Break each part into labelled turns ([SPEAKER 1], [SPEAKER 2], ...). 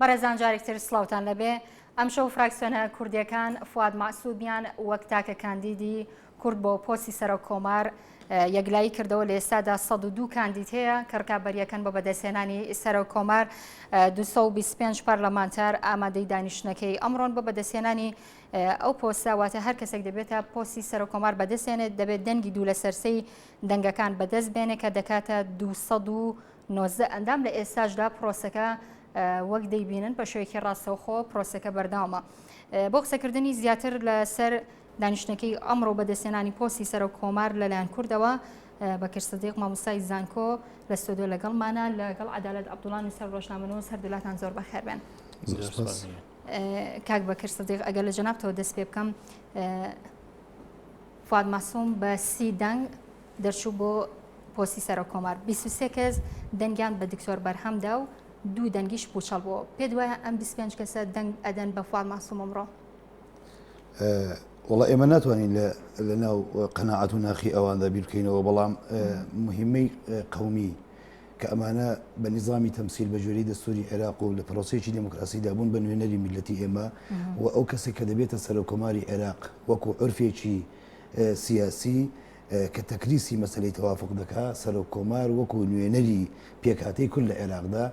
[SPEAKER 1] بەڕێزان جارێکتر سڵاوتان لەبێ ئەم شەو فراکسیۆنە کوردیەکان فواد مەعسوودیان وەک تاکە کاندیدی کورد بۆ پۆستی سەرۆک کۆمار یەکلایی کردەوە لە ئێستادا 102 کاندید هەیە کە ڕکابەریەکەن بۆ بەدەستهێنانی سەرۆک کۆمار 225 پارلەمانتار ئامادەی دانیشتنەکەی ئەمڕۆن بۆ بەدەستهێنانی ئەو پۆستاواتە هەر کەسێک دەبێتە پۆستی سەرۆک کۆمار بەدەستێنێت دەبێت دەنگی دوو لە سەرسەی دەنگەکان بەدەست بێنێ کە دەکاتە 290 ئەندام لە ئێستاشدا پرۆسەکە وەک دەیبینن بە شوێکی ڕاستەوخۆ پرۆسەکە بەرداوامە بۆ قسەکردنی زیاتر لەسەر دانیشتنەکەی ئەمڕۆ بەدەستێنانی پۆستی سەرۆک کۆمار لەلایەن کوردەوە بەکر سەدیق مامۆستای زانکۆ لە ستۆدیۆ لەگەڵمانە لەگەڵ عەدالەت عەبدوڵڵا نووسەر ڕۆژنامەنووس هەردوولاتان زۆر بەخێر بێن. کاک بەکر سەدیق ئەگەر لە جەنابتەوە دەست پێ بکەم فواد مەعسووم بە 30 دەنگ دەرچوو بۆ پۆستی سەرۆک کۆمار 23 کەس دەنگیان بە دکتۆر بەرهەمدا و دوو دەنگیش پوچەڵ بووە پێ دوایە ئەم 25 کەسە دەنگ ئەدەن بە فواد مەعسووم ئەمڕۆ.
[SPEAKER 2] وڵا ئێمە ناتوانین لە ناو قەناعەت و ناخی ئەواندا بیر بکەینەوە بەڵام مهمەی قەومی کە ئەمانە بە نیزامی تەمسیل بە جۆرەی دەستوری عێراق و لە پرۆسەیەکی دموکراسیدا بوون بە نوێنەری میلەتی ئێمە و ئەو کەسێک کە دەبێتە سەرۆکۆماری عێراق وەکو عورفێکی سیاسی کە تەکریسی مەسەلەی تەوافق دەکات سەرۆکۆمار وەکو نوێنەری پێکهاتەی کورد لە عێراقدا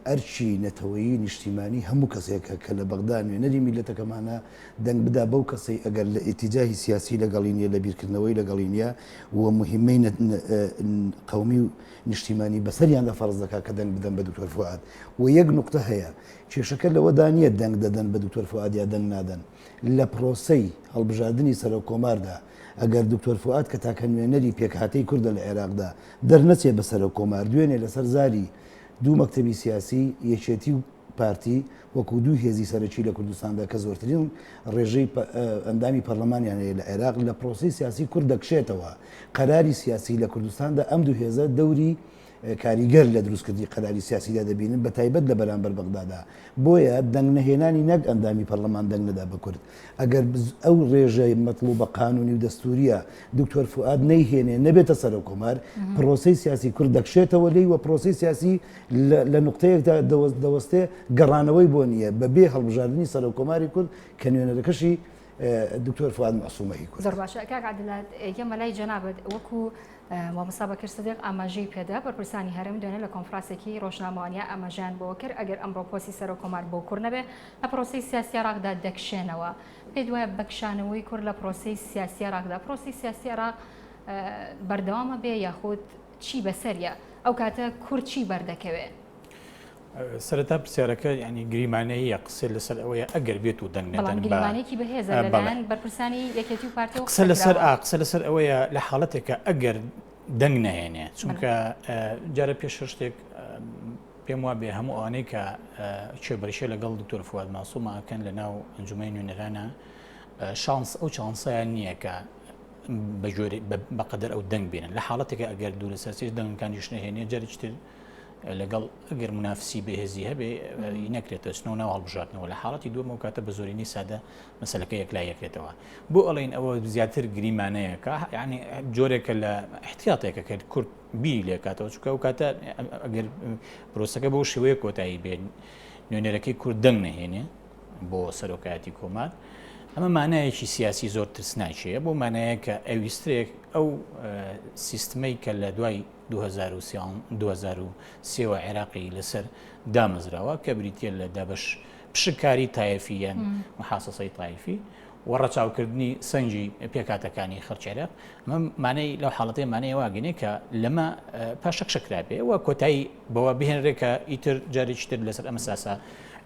[SPEAKER 2] ئەرچی نەتەوەیی نیشتیمانی هەموو کەسێکە کە لە بەغدا نوێنەری میلەتەکەمانە دەنگ بدا بەو کەسەی ئەگەر لە ئیتیجاهی سیاسی لەگەڵی نیە لە بیرکردنەوەی لەگەڵی نیە و مهمەی قەومی و نیشتیمانی بەسەریان دەفەرز دەکات کە دەنگ بدەن بە دکتۆر فواد و یەک نوقتە هەیە کێشەکە لەوەدا نیە دەنگ دەدەن بە دکتۆر فواد یا دەنگ نادەن لە پرۆسەی هەڵبژاردننی سەرۆک کۆماردا ئەگەر دکتۆر فواد کە تاکە نوێنەری پێکهاتەی کوردە لە عێراقدا دەرنەچێ بە سەرۆک کۆمار دوێنێ لەسەر زاری دوو مەکتەبی سیاسی یەکێتی و پارتی وەکو دوو هێزی سەرەکی لە کوردستاندا کە زۆرترین ڕێژەی ئەندامی پەرلەمانیانەیە لە عێراق لە پرۆسی سیاسی کورد دەکشێتەوە قەراری سیاسی لە کوردستاندا ئەم دوو هێزە دەوری کاریگەر لە دروستکردی قەراری سیاسیدا دەبینن بە تایبەت لە بەرامبەر بەغدادا بۆیە دەنگ نەهێنانی نەک ئەندامی پەرلەمان دەنگ نەدا بە کورد ئەگەر ئەو ڕێژەی مەطلوبە قانونی و دەستوریە دکتۆر فواد نەیهێنێ نەبێتە سەرۆک کۆمار پرۆسەی سیاسی کورد دەکشێتەوە لێی و پرۆسەی سیاسی لە نقطەیەکدا دەوەستێ گەڕانەوەی بۆ نییە بەبێ هەڵبژاردننی سەرۆک کۆماری کورد کە نوێنەرەکەشی دکتۆر فواد مەعسوومەهی کورد.
[SPEAKER 1] زۆر باشە کاک عەدالەت ئێمە لای جەنابەت وەکو مامۆستا بەکر سەدیق ئاماژەی پێدا بەرپرسانی هەرم دوێنێ لە کۆنفرانسێکی ڕۆژنامەوانیا ئاماژیان بۆ کرد ئەگەر ئەمڕۆ پۆستی سەرۆک کۆمار بۆ کورد نەبێ لە پرۆسەی سیاسی عێراقدا دەکشێنەوە پێ دوایە بەکشانەوەی کورد لە پرۆسەی سیاسی عێراقدا پرۆسی سیاسی عێراق بەردەوامە بێ یاخود چی بەسەریە ئەو کاتە کورد چی بەردەکەوێ؟
[SPEAKER 3] سەرەتا پرسیارەکە ینی گریمانەیە قسە لەسەر ئەوەیە ئەگەر بێت و دەنگ نەدەن
[SPEAKER 1] گریمانێکی بەهێزە لەلایەن بەرپرسانی یەکێتی و پارتی
[SPEAKER 3] قسە لەسەر ئەوەیە لە حاڵەتێکە ئەگەر دەنگ نەهێنێ چونکە جارە پێش شتێک پێم وا بێ هەموو ئەوانەی کە چێبەرشە لەگەڵ دکتۆر فواد مەعسوومەکەن لە ناو ئەنجومەی نوێنەرانە شانس ئەو چانسەیان نییە کە بەقەدەر ئەو دەنگ بێنن لە حاڵەتێکە ئەگەر دوو لە سەرسیش دەنگەکانیش نەهێنێ جارێکتر لەگەڵ ئەگەر منافسی بەهێزی هەبێ نەکرێتە سنەوە ناو هەڵبژاردنەوە لە حاڵەتی دووەمە کاتە بە زۆرینی سادە مەسەلەکە یەکلای یەکرێتەوە بۆ ئەڵێن ئەوە زیاتر گریمانەیەکە یعنی جۆرێکە لە احتیاطێکە کە کورد بیری لێ کاتەوە چونکە ئەو کاتە ئەگەر پرۆسەکە بەو شێوەیە کۆتایی بێن نوێنەرەکەی کورد دەنگ نەهێنێ بۆ سەرۆکایەتی کۆمار ئەمە مانایەکی سیاسی زۆر ترسناکیە بۆ مانایە کە ئەویسترێک ئەو سیستمەی کە لە دوای 2023 عێراقی لەسەر دامەزراوە کە بریتە لە دابش پشکاری تایەفی یان محاسەسەی تایفی و ڕەچاوکردنی سەنجی پێکاتەکانی خەڵکی عێراق مانای لەو حاڵەتەیە مانەیە واگەنێ کە لەمە پاشەک شکرابێ و کۆتایی بەوە بهێنرێکە ئیتر جارێکتر لەسەر ئەمە ساسە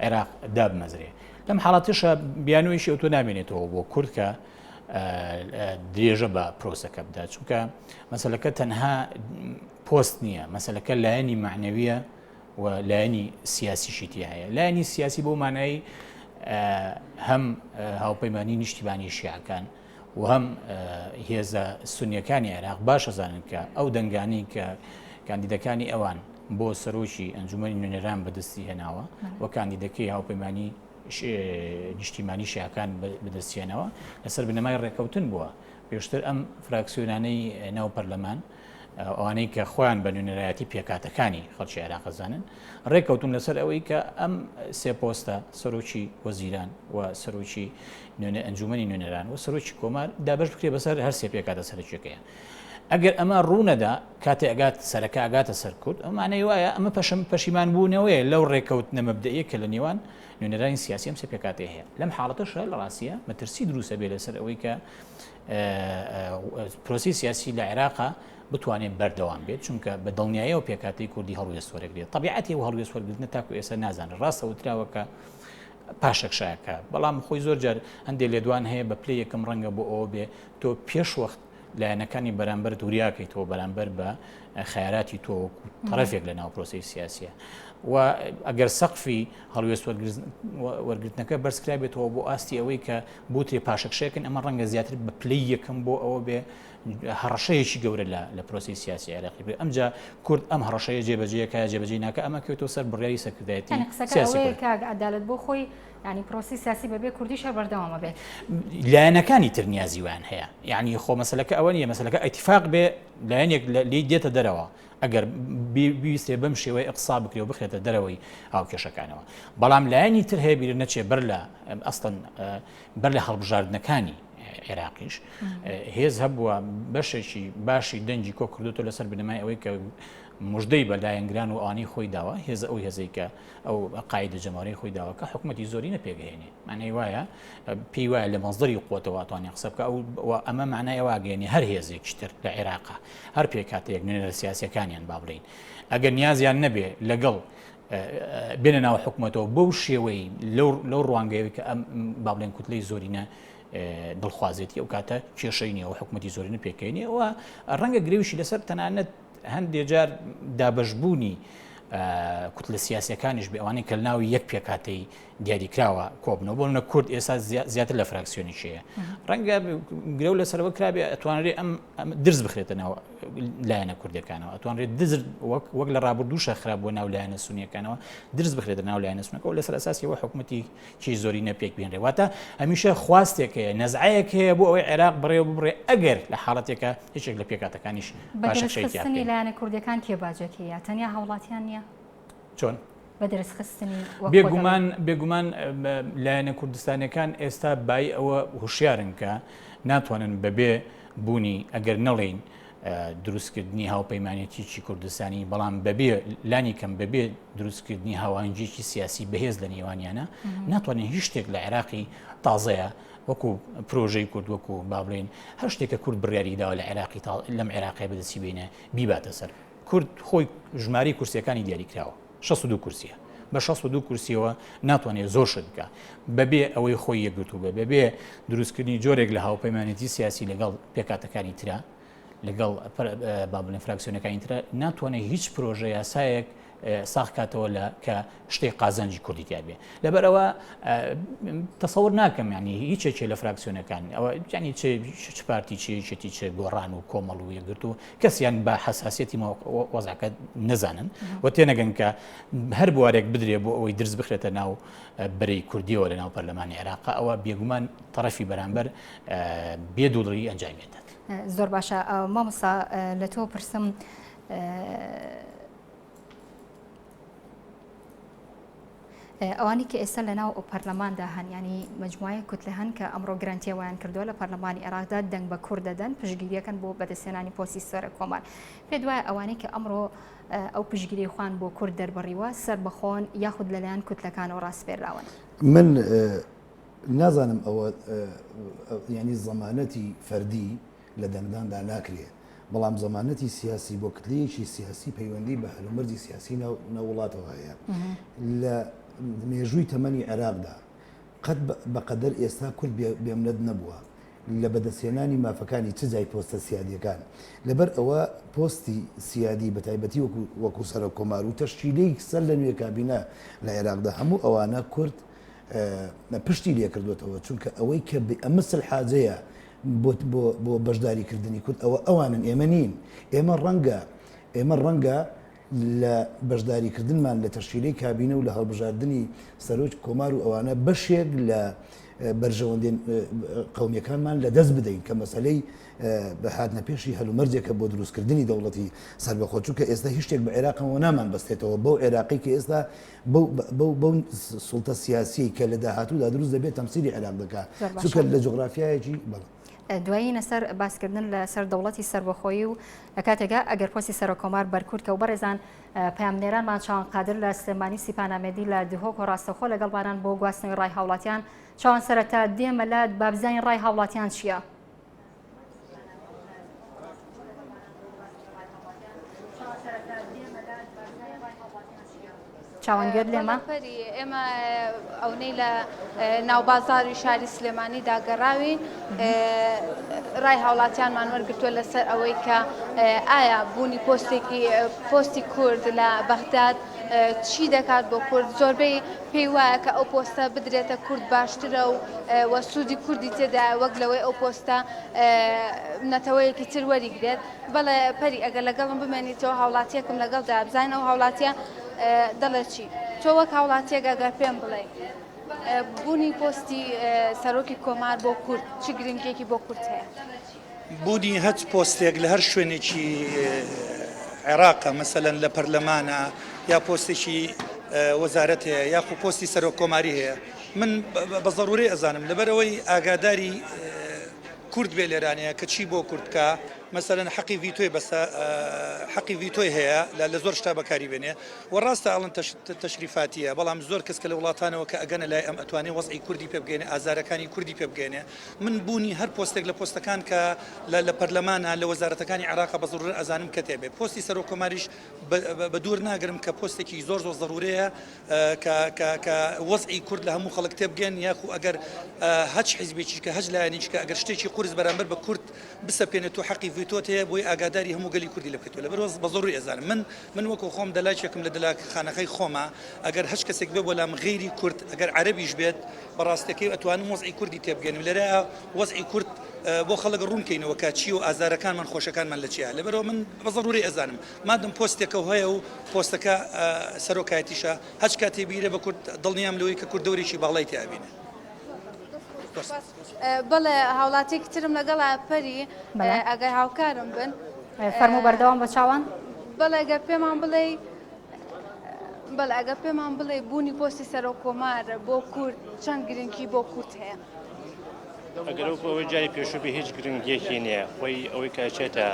[SPEAKER 3] عێراق دابمەزرێ لەم حاڵاتیشە بیانویشی ئەوتۆ نامێنێتەوە بۆ کورد کە درێژە بە پرۆسەکە بدا چونکە مەسەلەکە تەنها پۆست نییە مەسەلەکە لایەنی معنەویە و لایەنی سیاسیشیتی هەیە لایەنی سیاسی بۆ مانایی هەم هاوپەیمانی نیشتیبانی شیعەکان و هەم هێزە سونیەکانی عێراق باشەزانن کە ئەو دەنگانی کە کاندیدەکانی ئەوان بۆ سەرۆکی ئەنجومەنی نوێنەران بەدەستی هێناوە و کاندیدەکەی هاوپەیمانی نیشتیمانی شیعەکان بەدەستێنەوە لەسەر بنەمای ڕێکەوتن بووە پێشتر ئەم فراکسیۆنانەی ناو پەرلەمان ئەوانەی کە خۆیان بە نوێنەرایەتی پێکاتەکانی خەڵکی عێراق زانن ڕێککەوتون لەسەر ئەوەی کە ئەم سێ پۆستە سەرۆکی وەزیران و سەرۆکی ئەنجومەنی نوێنەران و سەرۆکی کۆمار دابش بکرێ بەسەر هەر سێ پێکاتە سەرچێکەیە. ئەگەر ئەمە ڕوونەدا کاتێ ئەگات سەرەکە ئاگاتە سەر کورد ئەمانەی وایە ئەمە پەشیمان بوونەوەیە لەو ڕێککەوتنە مەبدەیە کە لە نێوان نوێنەرانی سیاسی ئەم سێ پێکاتێ هەیە. لەم حاڵەتەش لە ڕاستیە مەترسی دروستە بێ لەسەر ئەوەی کە پرۆسی سیاسی لە عێراقا بتوانێت بەردەوام بێت چونکە بە دڵنیاییەوە پێکاتی کوردی هەڵوێستوەرەگرێت. طبیعەتی و هەڵوێستوەرگرتنە تاکو ئێستا نازانن ڕاستە وتراوەکە پاشەکشایەکە بەڵام خۆی زۆر جار هەندێک لێدوان هەیە بە پلەی یەکەم ڕەنگە بۆ ئەوە بێ تۆ پێش وەخت لایەنەکانی بەرامبەر دووریاکەیتەوە بەرامبەر بە خەیاراتی تۆ تەرەفێک لە ناو پرۆسی سیاسیە و ئەگەر سەقفی هەڵوێست وەرگرتنەکە بەرزکرا بێتەوە بۆ ئاستی ئەوەی کە بوتێ پاشەکشەکەن ئەمە ڕەنگە زیاتر بە پلەی یەکەم بۆ ئەوە بێ هەڕەشەیەکی گەورە لە پرۆسی سیاسی عێراقی بێ. ئەمجا کورد ئەم هەڕەشەیە جێبەجێیەکە جێبەجێ ناکە ئەمە کەوتەوە سەر بڕیاری سەرکردایەتی سیاسی
[SPEAKER 1] عەدالەت بۆ خۆی ینی پرۆسی سیاسی بەبێ کوردیش بەردەوامە بێت.
[SPEAKER 3] لایەنەکانی تر نیازیوان هەیە یعنی خۆ مەسەلەکە ئەوە نیە مەسەلەکە ئەتیفاق بێ لایەنێک لی دێتە دەرەوە ئەگەر بیستێ بەم شێوەی ئەقسا بکرێ و بخێتە دەرەوەی هاوکێشەکانەوە. بەڵام لایەنی تر هەیە بیر نەچێ ئەستن بەر لە هەڵبژاردنەکانی عێراقیش هێز هەبووە بەشێکی باشی دەنجی کۆ کردوتە لەسەر بنەمای ئەوەی کە مژدەی بە لایەنگران و ئانی خۆی داوە هێز ئەو هێزەی کە ئەو قاعدە جەماهوری خۆی داوە کە حکوومەتی زۆری نەپێگەهێنێ معنی وایە پێی وایە لە مەزدەری قووەتەوە ئەتوانێ قسە بکە ئەمە معنای واگەێنێ هەر هێزێکی تر لە عێراقا هەر پێکاتەیەک نوێنەرە سیاسیەکانیان با بڵین ئەگەر نیازیان نەبێ لەگەڵ بێنە ناو حکوومەتەوە بەو شێوەی لەو ڕوانگەیەوەی کە ئەم با بڵێن کوتلەی زۆرینە دڵخوازێتی ئەو کاتە کێشەی نیە و حکوومەتی زۆرینە پێکەینێ و ڕەنگە گرێویشی لەسەر تەنانەت هەندێک جار دابەشبوونی کوتلە سیاسیەکانیش بێ ئەوانەی کە ناوی یەک پێکاتەی دیاریکراوە کۆبنەوە بۆ منە کورد ئێستا زیاتر لە فراکسیۆنی شەیە ڕەنگە گرێو لەسەرەوە کرابێ ئەتوانرێت ئەم درز بخرێتە ناو لایەنە کوردەکانەوە ئەتوانرێت دزر وەک لە ڕابردووشە خراپ بۆ ناو لایەنە سونیەکانەوە درز بخرێتە ناو لایەنە سونەکەەوە لەسەر ئەساسیەوە حکوومەتی چی زۆری نەپێک بێنرێ واتە هەمیشە خواستێک هەیە نەزعەیەک هەیە بۆ ئەوەی عێراق بڕێ بڕێ ئەگەر لە حاڵەتێکە هیچێک لە پێکاتەکانیش
[SPEAKER 1] بەدەستخستنی لایەنە کوردەکان کێ باجێکەیە تەنیا هاوڵاتیان نییە
[SPEAKER 3] چۆن
[SPEAKER 1] بەدەستخستنی
[SPEAKER 3] بێگومان لایەنە کوردستانەکان ئێستا بای ئەوە هوشیارن کە ناتوانن بەبێ بوونی ئەگەر نەڵێن دروستکردنی هاوپەیمانێتیی کوردستانی بەڵام بەبێ لانی کەم بەبێ دروستکردنی هاوانجێکی سیاسی بەهێز لە نێوانیانە ناتوانین هیچ شتێک لە عێراقی تازەیە وەکو پرۆژەی کورد وەکو با بڵێن هەر شتێکە کورد بڕیاریداوە لە عێراقی لەم عێراقی بەدەستی بینە بیباتە سەر کورد خۆی ژماری کورسیەکانی دیاریکراوە 62 کورسیە بە 62 کورسیەوە ناتوانێت زۆر شت بکە بەبێ ئەوەی خۆی یەکگرتووە بەبێ دروستکردنی جۆرێک لە هاوپەیمانێتی سیاسی لەگەڵ پێکاتەکانی ترە لەگەڵ با بڵێن فراکسیۆنەکانی ترە ناتوانێت هیچ پرۆژە یاسایەک ساخکاتەوە لە کە شتێک قازانجی کوردی تیابێ لەبەرەوە تەسەور ناکەم ینی هیچێکی لە فراکسیۆنەکان ئەوە ینی چ پارتی چێتی چ گۆڕان و کۆمەڵ و یەکگرت و کەسیان بە حساسیەتی وەزاکە نەزانن و تێنەگەن کە هەر بوارێک بدرێ بۆ ئەوەی درز بخرێتە ناو بەرەی کوردیەوە لە ناو پەرلەمانی عێراقا ئەوە بێگومان تەرەفی بەرامبەر بێدوڵی ئەنجامێتێت.
[SPEAKER 1] زۆر باشە مامۆستا لە تۆ پرسم ئەوانی کە ئێستا لە ناو پەرلەماندا هەن ینی مجموعە کوتلە هەن کە ئەمڕۆ گرانتیەوەیان کردووە لە پەرلەمانی عێراقدا دەنگ بە کوورد دەدەن پشگیریەکەن بۆ بەدەستێنانی پۆستی سەرە کۆمار پێ دوایە ئەوانەی کە ئەمڕۆ ئەو پشگیری خوان بۆ کورد دەربڕیوە سەر بەخۆن یاخود لەلایەن کوتلەکانەوە ڕاستپێراون.
[SPEAKER 2] من نازانم ئەوە ینی زەمانەتی فەردی لە دەنگداندا ناکرێت بەڵام زەمانەتی سیاسی بۆ کتلەیەکی سیاسی پەیوەندی بە هەلومەرجی سیاسی نەوڵاتەوە هەیە لە مێژووی تەمەنی عێراقدا قەت بەقەدەر ئێستا کورد بێمنەت نەبووە لە بەدەستێنانی مافەکانی چ جای پۆستە سیادیەکان لەبەر ئەوە پۆستی سیادی بە تایبەتی وەکو سەرۆک کۆمار و تەشکیلەی سەر لە نوێ کابینە لە عێراقدا هەموو ئەوانە کورد پشتی لێ کردوێتەوە چونکە ئەوەی کە ئەمە سەرحاجەیە بۆ بەشداریکردنی کورد ئەوانن ئێمە نین ئێمە ڕەنگە لە بەشداریکردنمان لە تەشکیلەی کابینە و لە هەڵبژاردننی سەرۆک کۆمار و ئەوانە بەشێک لە بەرژەوەندێن قەومیەکانمان لە دەست بدەین کە مەسلەی بەهاتنە پێشی هەلومەرجێکە بۆ دروستکردنی دەوڵەتی سەربەخۆچووکە ئێستا هیچ شتێک بە عێراقەوە نامان بەستێتەوە بەو عێراقی کە ئێستا بەو سوڵتە سیاسی کە لە داهاتوودا دروست دەبێت تەمسیلی عێراق دەکات چونکە لە جغرافیایەکی
[SPEAKER 1] دوایینە سەر باسکردن لە سەر دەوڵەتی سەربەخۆیی و لە کاتێکا ئەگەر پۆستی سەرۆکۆمار بەرکورد کە و بەڕێزان پەیامنێرانمان چاوان قادر لە سلێمانی سیپانامێدی لە دهۆک و ڕاستەخۆ لەگەڵبانان بۆ گواستنەوەی ڕای هاوڵاتیان چاوان سەرەتا دێمە لە بابزانی ڕای هاوڵاتیان چییە؟ چاوەنگوێت لێمە؟
[SPEAKER 4] ئێمە ئەوەی لە ناوبازاری شاری سلێمانی داگەڕاوین ڕای هاوڵاتیانمان وەرگرتووە لەسەر ئەوەی کە ئایا بوونی پۆستی کورد لە بەغداد چی دەکات بۆ کورد زۆربەی پێی وایە کە ئەو پۆستە بدرێتە کورد باشترە و وەسوودی کوردی تێدا وەک لەوەی ئەو پۆستە نەتەوەیەکی تر وەریگرێت بەڵێ پەری ئەگەر لەگەڵم بمێنیتەوە هاوڵاتیەکم لەگەڵدا بزانین ئەو هاوڵاتیە دەڵێ چی تۆ وەک هاوڵاتیەک ئەگەر پێم بڵێ بوونی پۆستی سەرۆکی کۆمار بۆ کورد چ گرنگێکی بۆ کورد هەیە؟
[SPEAKER 5] بوونی هەچ پۆستێک لە هەر شوێنێکی عێراقە مەسەلەن لە پەرلەمانە یا پۆستێکی وەزارەت هەیە یاخو پۆستی سەرۆک کۆماری هەیە من بە ضروری ئەزانم لەبەرەوەی ئاگاداری کورد بێ لێرانەیە کە چی بۆ کوردکە مثلا حەقی ڤیتۆی بەسە حەقی ڤیتۆی هەیە لە زۆر شتا بەکاری بێنێ و ڕاستە ئەڵەن تەشریفاتیە بەڵام زۆر کەس کە لە وڵاتانەوە کە ئەگەنە لای ئەم ئەتوانێت وەزعی کوردی پێ بگەێنێ ئازارەکانی کوردی پێ بگەێنێ من بوونی هەر پۆستێک لە پۆستەکان کە لە پەرلەمانە لە وەزارەتەکانی عێراق بە زۆر ئەزانم کە تێبێ پۆستی سەرۆک کۆماریش بە دوور ناگرم کە پۆستێکی زۆر ضرورەیە کە وەزعی کورد لە هەموو خەڵک تێ بگەێن یاخو ئەگەر هەچ حیزبێکی کە هەج لایەنیش کە ئەگەر شتێکی قورس بەرامبەر بە کورد بسەپێنێت و حەقی ڤیتۆت هەیە بۆی ئاگاداری هەموو گەلی کوردی لە بکەیتەوە لەبەر بە زۆری ئەزانم من وەکو خۆم دەلاکێکم لە دەلاخانەکەی خۆمە ئەگەر هەچ کەسێک بێ بۆ لام غەیری کورد ئەگەر عەرەبیش بێت بەڕاستەکەی ئەتوانم وەزعی کوردی تێبگەێنم لەرەیە وەزعی کورد بۆ خەڵک ڕوونکەینەوە کە چی و ئازارەکانمان خۆشەکانمان لە چیە لەبەرەوە من بە ضروری ئەزانم مادەم پۆستێکە هەیە و پۆستەکە سەرۆکایەتیشە هەچ کاتێ بیرە بە کورد دڵنیام لەوەی کە کورد دەورێکی باڵای تیابینە
[SPEAKER 4] بەڵێ هاوڵاتێکی ترم لەگەڵ پەری ئەگەر هاوکارم بن
[SPEAKER 1] فەرموو بەردەوام بە چاوان
[SPEAKER 4] بەڵێ ئەگەر پێمان بڵێ بەڵێ ئەگەر پێمان بڵێ بوونی پۆستی سەرۆک کۆمار بۆ کورد چەند گرنگی بۆ کورد هەیە
[SPEAKER 6] ئەگەر ئەوە جاری پێشوبی هیچ گرنگیەکی نییە خۆی ئەوەی کاچێتە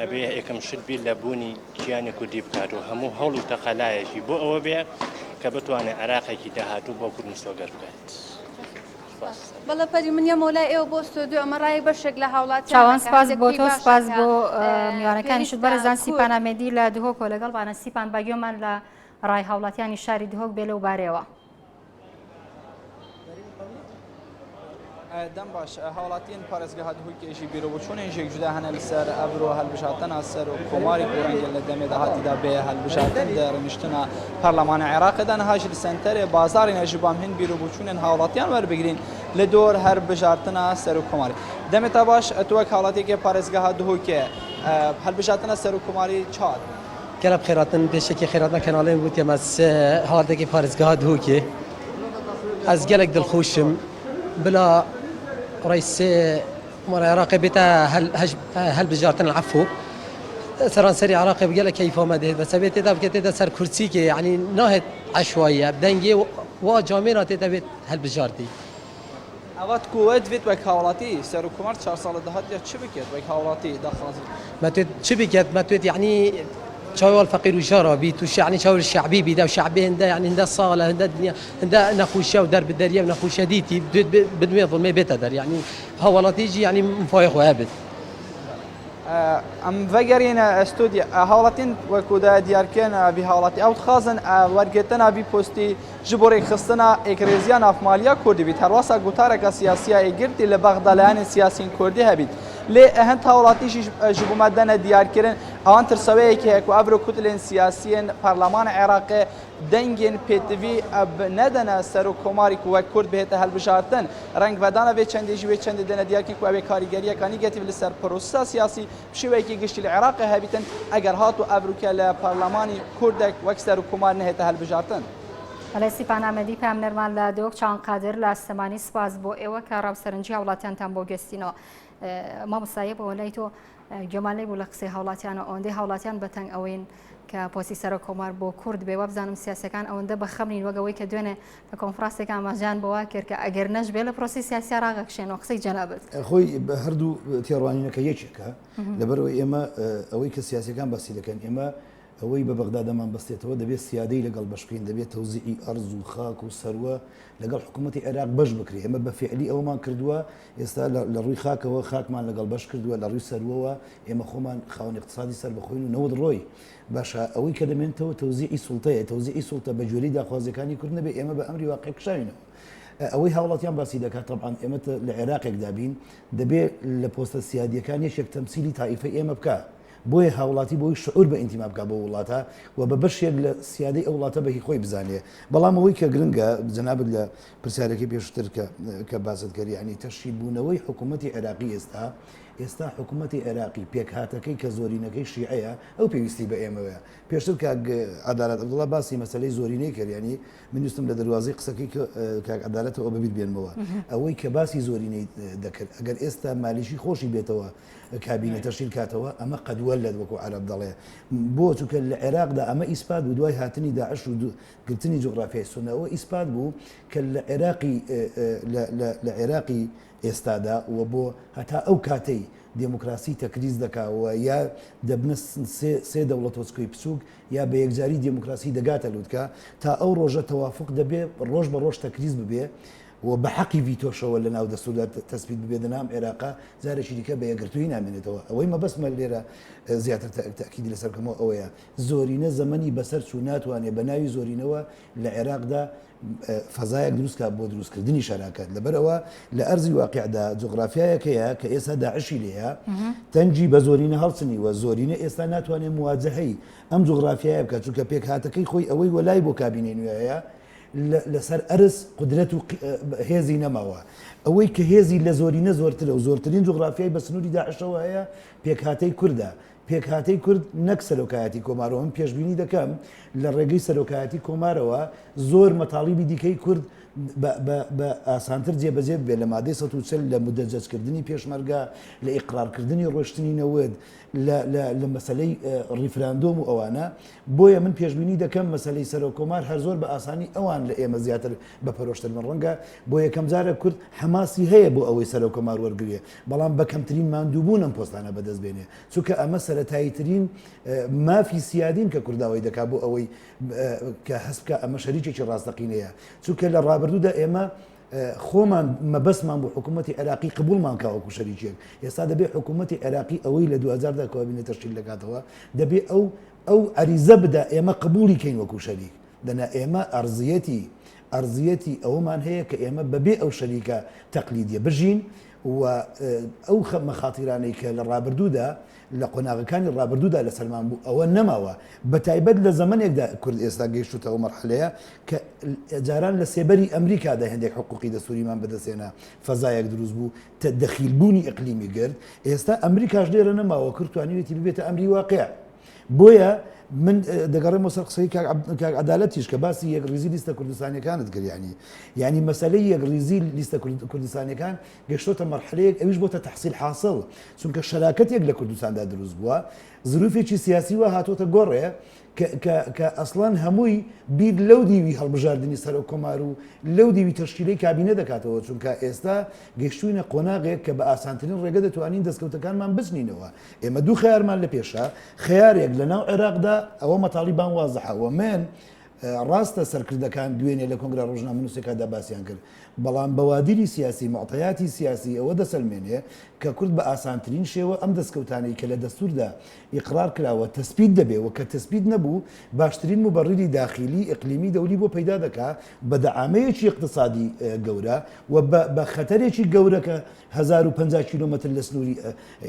[SPEAKER 6] ئەبێ یەکەم شت بیر لە بوونی گیانی کوردی بکات و هەموو هەوڵ و تەقەلایەکی بۆ ئەوە بێ کە بتوانێت عێراقێکی داهاتوو بۆ کورد مستۆگەر بکات
[SPEAKER 4] بەڵێ پەری من یە مۆلای ئێوە بۆ ستۆدیۆ ئەمە ڕای بەشێک لە هاوڵات
[SPEAKER 1] چاوان سپاس بۆ تۆ سپاس بۆ میوانەکانی شت بەرەزان سیپانامێدی لە دهۆکۆ لەگەڵبانە سیپان باگیۆمان لە ڕای هاوڵاتیانی شاری دهۆک بێ لەو بارەوە
[SPEAKER 7] دەم باش هاوڵاتیان پارێزگەها دهۆکێژی بیرۆبووچوونێژێک جودا هەنە لەسەر ئەبرۆ هەلبژاتنە سەر و کۆماری گۆرەنگە لە دەمێ داهاتیدا بێ هەلبژاتن دەڕنیشتنە پەرلەمانە عێراقدا نەهاژ لە سنتەرێ بازاری نەژبام هین بیرۆبووچوونێن هاوڵاتیان وەربگرین لە دۆر هەر بژارتنە سەر و کۆماری دەمێتە باش ئەتوەک هاوڵاتێکی پارێزگەها دهۆکێ هەلبژاتنە سەر و کۆماری چاد
[SPEAKER 8] گەلە خێراتن پێشێکی خێراتمە کەناڵێن گوتێ مەس هاوڵاتێکی پارێزگەها دهۆکێ ئەس گەلێک دڵخۆشم بلا رئيس مرة عراقي بيتا هل بجارتنا العفو سران سري عراقي بقى كيف ما ده بس بيت ده بكت ده سر كرسي كي يعني ناهد عشوائية بدنجي وجاميرة تبيت هل بجارتي
[SPEAKER 7] اوات قوت بيت وكاولاتي سر كمار 4 سال دهات يا شبكه وكاولاتي داخل
[SPEAKER 8] ما تود شبكه ما تود يعني شاور الفقير وجاره بيتو يعني شاور الشعبي بيدا وشعبي هندا يعني هندا الصاله هندا الدنيا هندا نخوشه ودرب الدريه ونخوشه ديتي بدمي ظلمي بيتدر يعني هو تيجي يعني مفايق وهابد
[SPEAKER 7] ام فجرين استوديو هاولاتين وكودا دياركن بهاولاتي او خازن ورجتنا ببوستي جبوري خصنا اكريزيان اف ماليا كردي بترواسا غوتارك سياسيه ايجرتي لبغدادان سياسيين كردي هبيت لي اهن هاولاتي جبو مدن دياركن اوان ترسوي كي اكو ابرو كتلين سياسيين برلمان عراقي دنگین پیتوی اب ندانه سر و کماری که کرد بهت هل بجارتن رنگ ودانه و چندیجی و چند دنیا دیار که کوی کاریگری کنی گتی ولی سر پروسه سیاسی شوی که گشت العراق هبیتن اگر هاتو ابروکل پارلمانی کردک و سر و کمار نه هل بجارتن
[SPEAKER 1] بەڵێسی پانامەدی پامنەرمان لە دۆک چاوانقادر لە ئەستەمانی سپاس بۆ ئێوە کە ڕاوسەرنجی هاوڵاتیانتان بۆ گەستینەوە. مامۆستایە بەوە لای تۆ گوێمانەی بوو لە قسەی هاوڵاتیانە ئەوەندەی هاوڵاتیان بەتەنگ ئەوەین کە پۆستی سەرۆک کۆمار بۆ کورد بێ وە بزانم سیاسەکان ئەوەندە بەخەمنین وەگەوەی کە دوێنێ لە کۆنفرانسێک ئاماژیان بەوا کرد کە ئەگەر نەش بێ لە پرۆسی سیاسی ڕاگەکشێنەوە قسەی جەنابەت
[SPEAKER 2] خۆی بە هەردوو تێڕوانینەکە یەکێکە لەبەرەوە ئێمە ئەوەی کە سیاسەکان باسی دەکەن ئێمە ئەوەی بە بەغدادەمان بەستێتەوە دەبێت سیادەی لەگەڵ بەشکین دەبێت تەوزیعی ئەرز و خاک و سەروە لەگەڵ حکوومەتی عێراق بەش بکرێ ئێمە بە فعلی ئەومان کردووە ئێستا لە ڕووی خاکەوە خاکمان لەگەڵ بەش کردووە لە ڕووی سەروەوە ئێمە خۆمان خاوەن اقتصادی سەر بەخۆین و نەوەد ڕۆی باشە ئەوەی کە دەمێنێتەوە تەوزیعی سوڵتەیە تەوزیعی سوڵتە بە جوێری داخوازیەکانی کورد نەبێ ئێمە بە ئەمری واقع کشاوینەوە ئەوەی هاوڵاتیان باسی دەکات طبعاً ئێمە لە عێراقێکدا بین دەبێت لە پۆستە سیادیەکان یەکێک تەمسیلی تائیفەی ئێمە بکە بۆیە هاوڵاتی بۆی شعور بە ئینتیما بکە بۆ وڵاتە و بە بەشێک لە سیادەی ئەو وڵاتە بەهی خۆی بزانێ بەڵام ئەوەی کە گرنگە جەنابەت لە پرسیارەکەی پێشتر کە باست کرد یعنی تەشکیل بوونەوەی حکوومەتی عێراقی ئێستا حکوومەتی عێراقی پێکهاتەکەی کە زۆرینەکەی شیعەیە ئەو پێویستی بە ئێمەوەیە پێشتر عەدالەت عەبدوڵڵا باسی مەسەلەی زۆرینەی کرد ینی من ویستم لە دەواازەی قسەکەی کاک عەدالەتەوە بەبیر بێنمەوە ئەوەی کە باسی زۆرینەی دەکرد ئەگەر ئێستا مالیشی خۆشی بێتەوە کابینە تەشکیل کاتەوە ئەمە قەدوەلەت وەکو عەرەب دەڵێ بۆ چونکە لە عێراقدا ئەمە ئیسپات بوو دوای هاتنی داعش و گرتنی جوغرافیای سونەوە ئیسپات بوو کە لە عێراقی ئێستادا و بۆ هەتا ئەو کاتەی دموکراسی تەکریز دەکاوە یا دەبنە سێ دەوڵەت وەسکۆی بچووک یا بە یەکجاری دموکراسی دەگاتە لووتکە تا ئەو ڕۆژە تەوافق دەبێ ڕۆژ بە ڕۆژ تەکریز ببێ و بە حەقی ڤیتۆشەوە لە ناو دەستوردا تەسبیت ببێ دەنام عێراقا جارێکی دیکە بە یەکگرتووی نامێنێتەوە ئەوەی مەبەستمە لێرە زیاتر تاکیدی لەسەرکەمەوە ئەوەیە زۆرینە زەمەنی بەسەر چوو ناتوانێ بە ناوی زۆرینەوە لە عێراقدا فەزایەک دروستکە بۆ دروستکردنی شەراکەت لەبەرەوە لە ئەرزی واقعدا جوغرافیایەکەیە کە ئێستا داعشی لێیە تەنجی بە زۆرینە هەڵچنی و زۆرینە ئێستا ناتوانێت مواجهەی ئەم جوغرافیایە بکات چونکە پێکهاتەکەی خۆی ئەوەی وەلای بۆ کابینەی نوێیە لەسەر ئەرز قدرەت و هێزی نەماوە ئەوەی کە هێزی لە زۆرینە زۆرترە و زۆرترین جوغرافیای بە سنووری داعشەوە هەیە پێکهاتەی کوردە پێکهاتەی کورد نەک سەرۆکایەتی کۆمارەوە من پێشبینی دەکەم لە ڕێگەی سەرۆکایەتی کۆمارەوە زۆر مەتاڵیبی دیکەی کورد بە ئاسانتر جێبەجێ بێ لە مادەی 140 لە مدەجەجکردنی پێشمەرگا لە ئیقرارکردنی ڕۆشتنی نەوەد لە مەسلەی ریفراندۆم و ئەوانە بۆیە من پێشبینی دەکەم مەسلەی سەرۆکۆمار هەر زۆر بە ئاسانی ئەوان لە ئێمە زیاتر بەپەرۆشتر من ڕەنگە بۆ یەکەم جارە کورد حماسی هەیە بۆ ئەوەی سەرۆکۆمار وەرگێ بەڵام بەکەمترین ماندووبوون ئەم پۆستانە بەدەست بێنێ چونکە ئەمە سەرەتاییترین مافی سیادین کە کورداوای دەکات بۆ ئەوەی کە هەستکە ئەمە شەریکێکی ڕاستەقینەیە چونکە لە ڕابردوودا ئێمە خۆمان مەبەستمان بۆ حکوومەتی عێراقی قبولمان کاوەکو شەریکێک ئێستا دەبێت حکوومەتی عێراقی ئەوەی لە 2010 کۆبینە تەشکیل دەکاتەوە دەبێت ئەو عەریزە بدە ئێمە قبولی کەین وەکو شەریک دەنا ئێمە ئەرزیەتی ئەوەمان هەیە کە ئێمە بەبێ ئەو شەریکە تەقلیدیە بژین و ئەو مەخاتیرانەی کە لە ڕابردوودا لە قۆناغەکانی ڕابردوودا لە سەرمان بوو ئەوە نەماوە بە تایبەت لە زەمانێکدا کورد ئێستا گەیشتوتەوە مەرحەلەیە کە جاران لە سێبەری ئەمریکادا هەندێک حقوقی دەستوریمان بەدەستێنە فەزایەک دروست بوو دەخیلبوونی ئیقلیمی گرت ئێستا ئەمریکاش لێرە نەماوە کورد توانیوێتی ببێتە ئەمری واقع بۆیە من دەگەڕێمەوە سەر قسەی کاک عەدالەتیش کە باسی یەکڕیزی لیستە کوردستانیەکانت کرد ینی مەسەلەی یەکڕیزی لیستە کوردستانیەکان گەشتۆتە مەرحەلەیەک ئەویش بۆتە تەحسیل حاصل چونکە شەراکەتێک لە کوردستاندا دروست بووە زروفێکی سیاسی وە هاتۆتە گۆڕێ کە ئەسڵان هەمووی بیر لەو دیوی هەڵبژاردننی سەرۆک کۆمار و لەو دیوی تەشکیلەی کابینە دەکاتەوە چونکە ئێستا گەشتوینە قۆناغێک کە بە ئاسانترین ڕێگە دەتوانین دەستکەوتەکانمان بچنینەوە ئێمە دوو خەیارمان لە پێشە خەیارێک لە ناو عێراقدا ئەوە مەتاڵیبان وازەحەوە من ڕاستە سەرکردەکان دوێنێ لە کۆنگرا ڕۆژنامەنووسێکدا باسییان کرد بەڵام بەوادری سیاسی معتەیاتی سیاسی ئەوە دەسەلمێنێ کە کورد بە ئاسانترین شێوە ئەم دەستکەوتانەی کە لە دەستوردا ئیقرار کراوە تەسبیت دەبێ و کە تەسبیت نەبوو باشترین مبەڕیری داخلی ئیقلیمی دەولی بۆ پەیدا دەکات بە دەعامەیەکی اقتصادی گەورە و بە خەتەرێکی گەورە کە 1050 کیلۆمەتر لە سنووری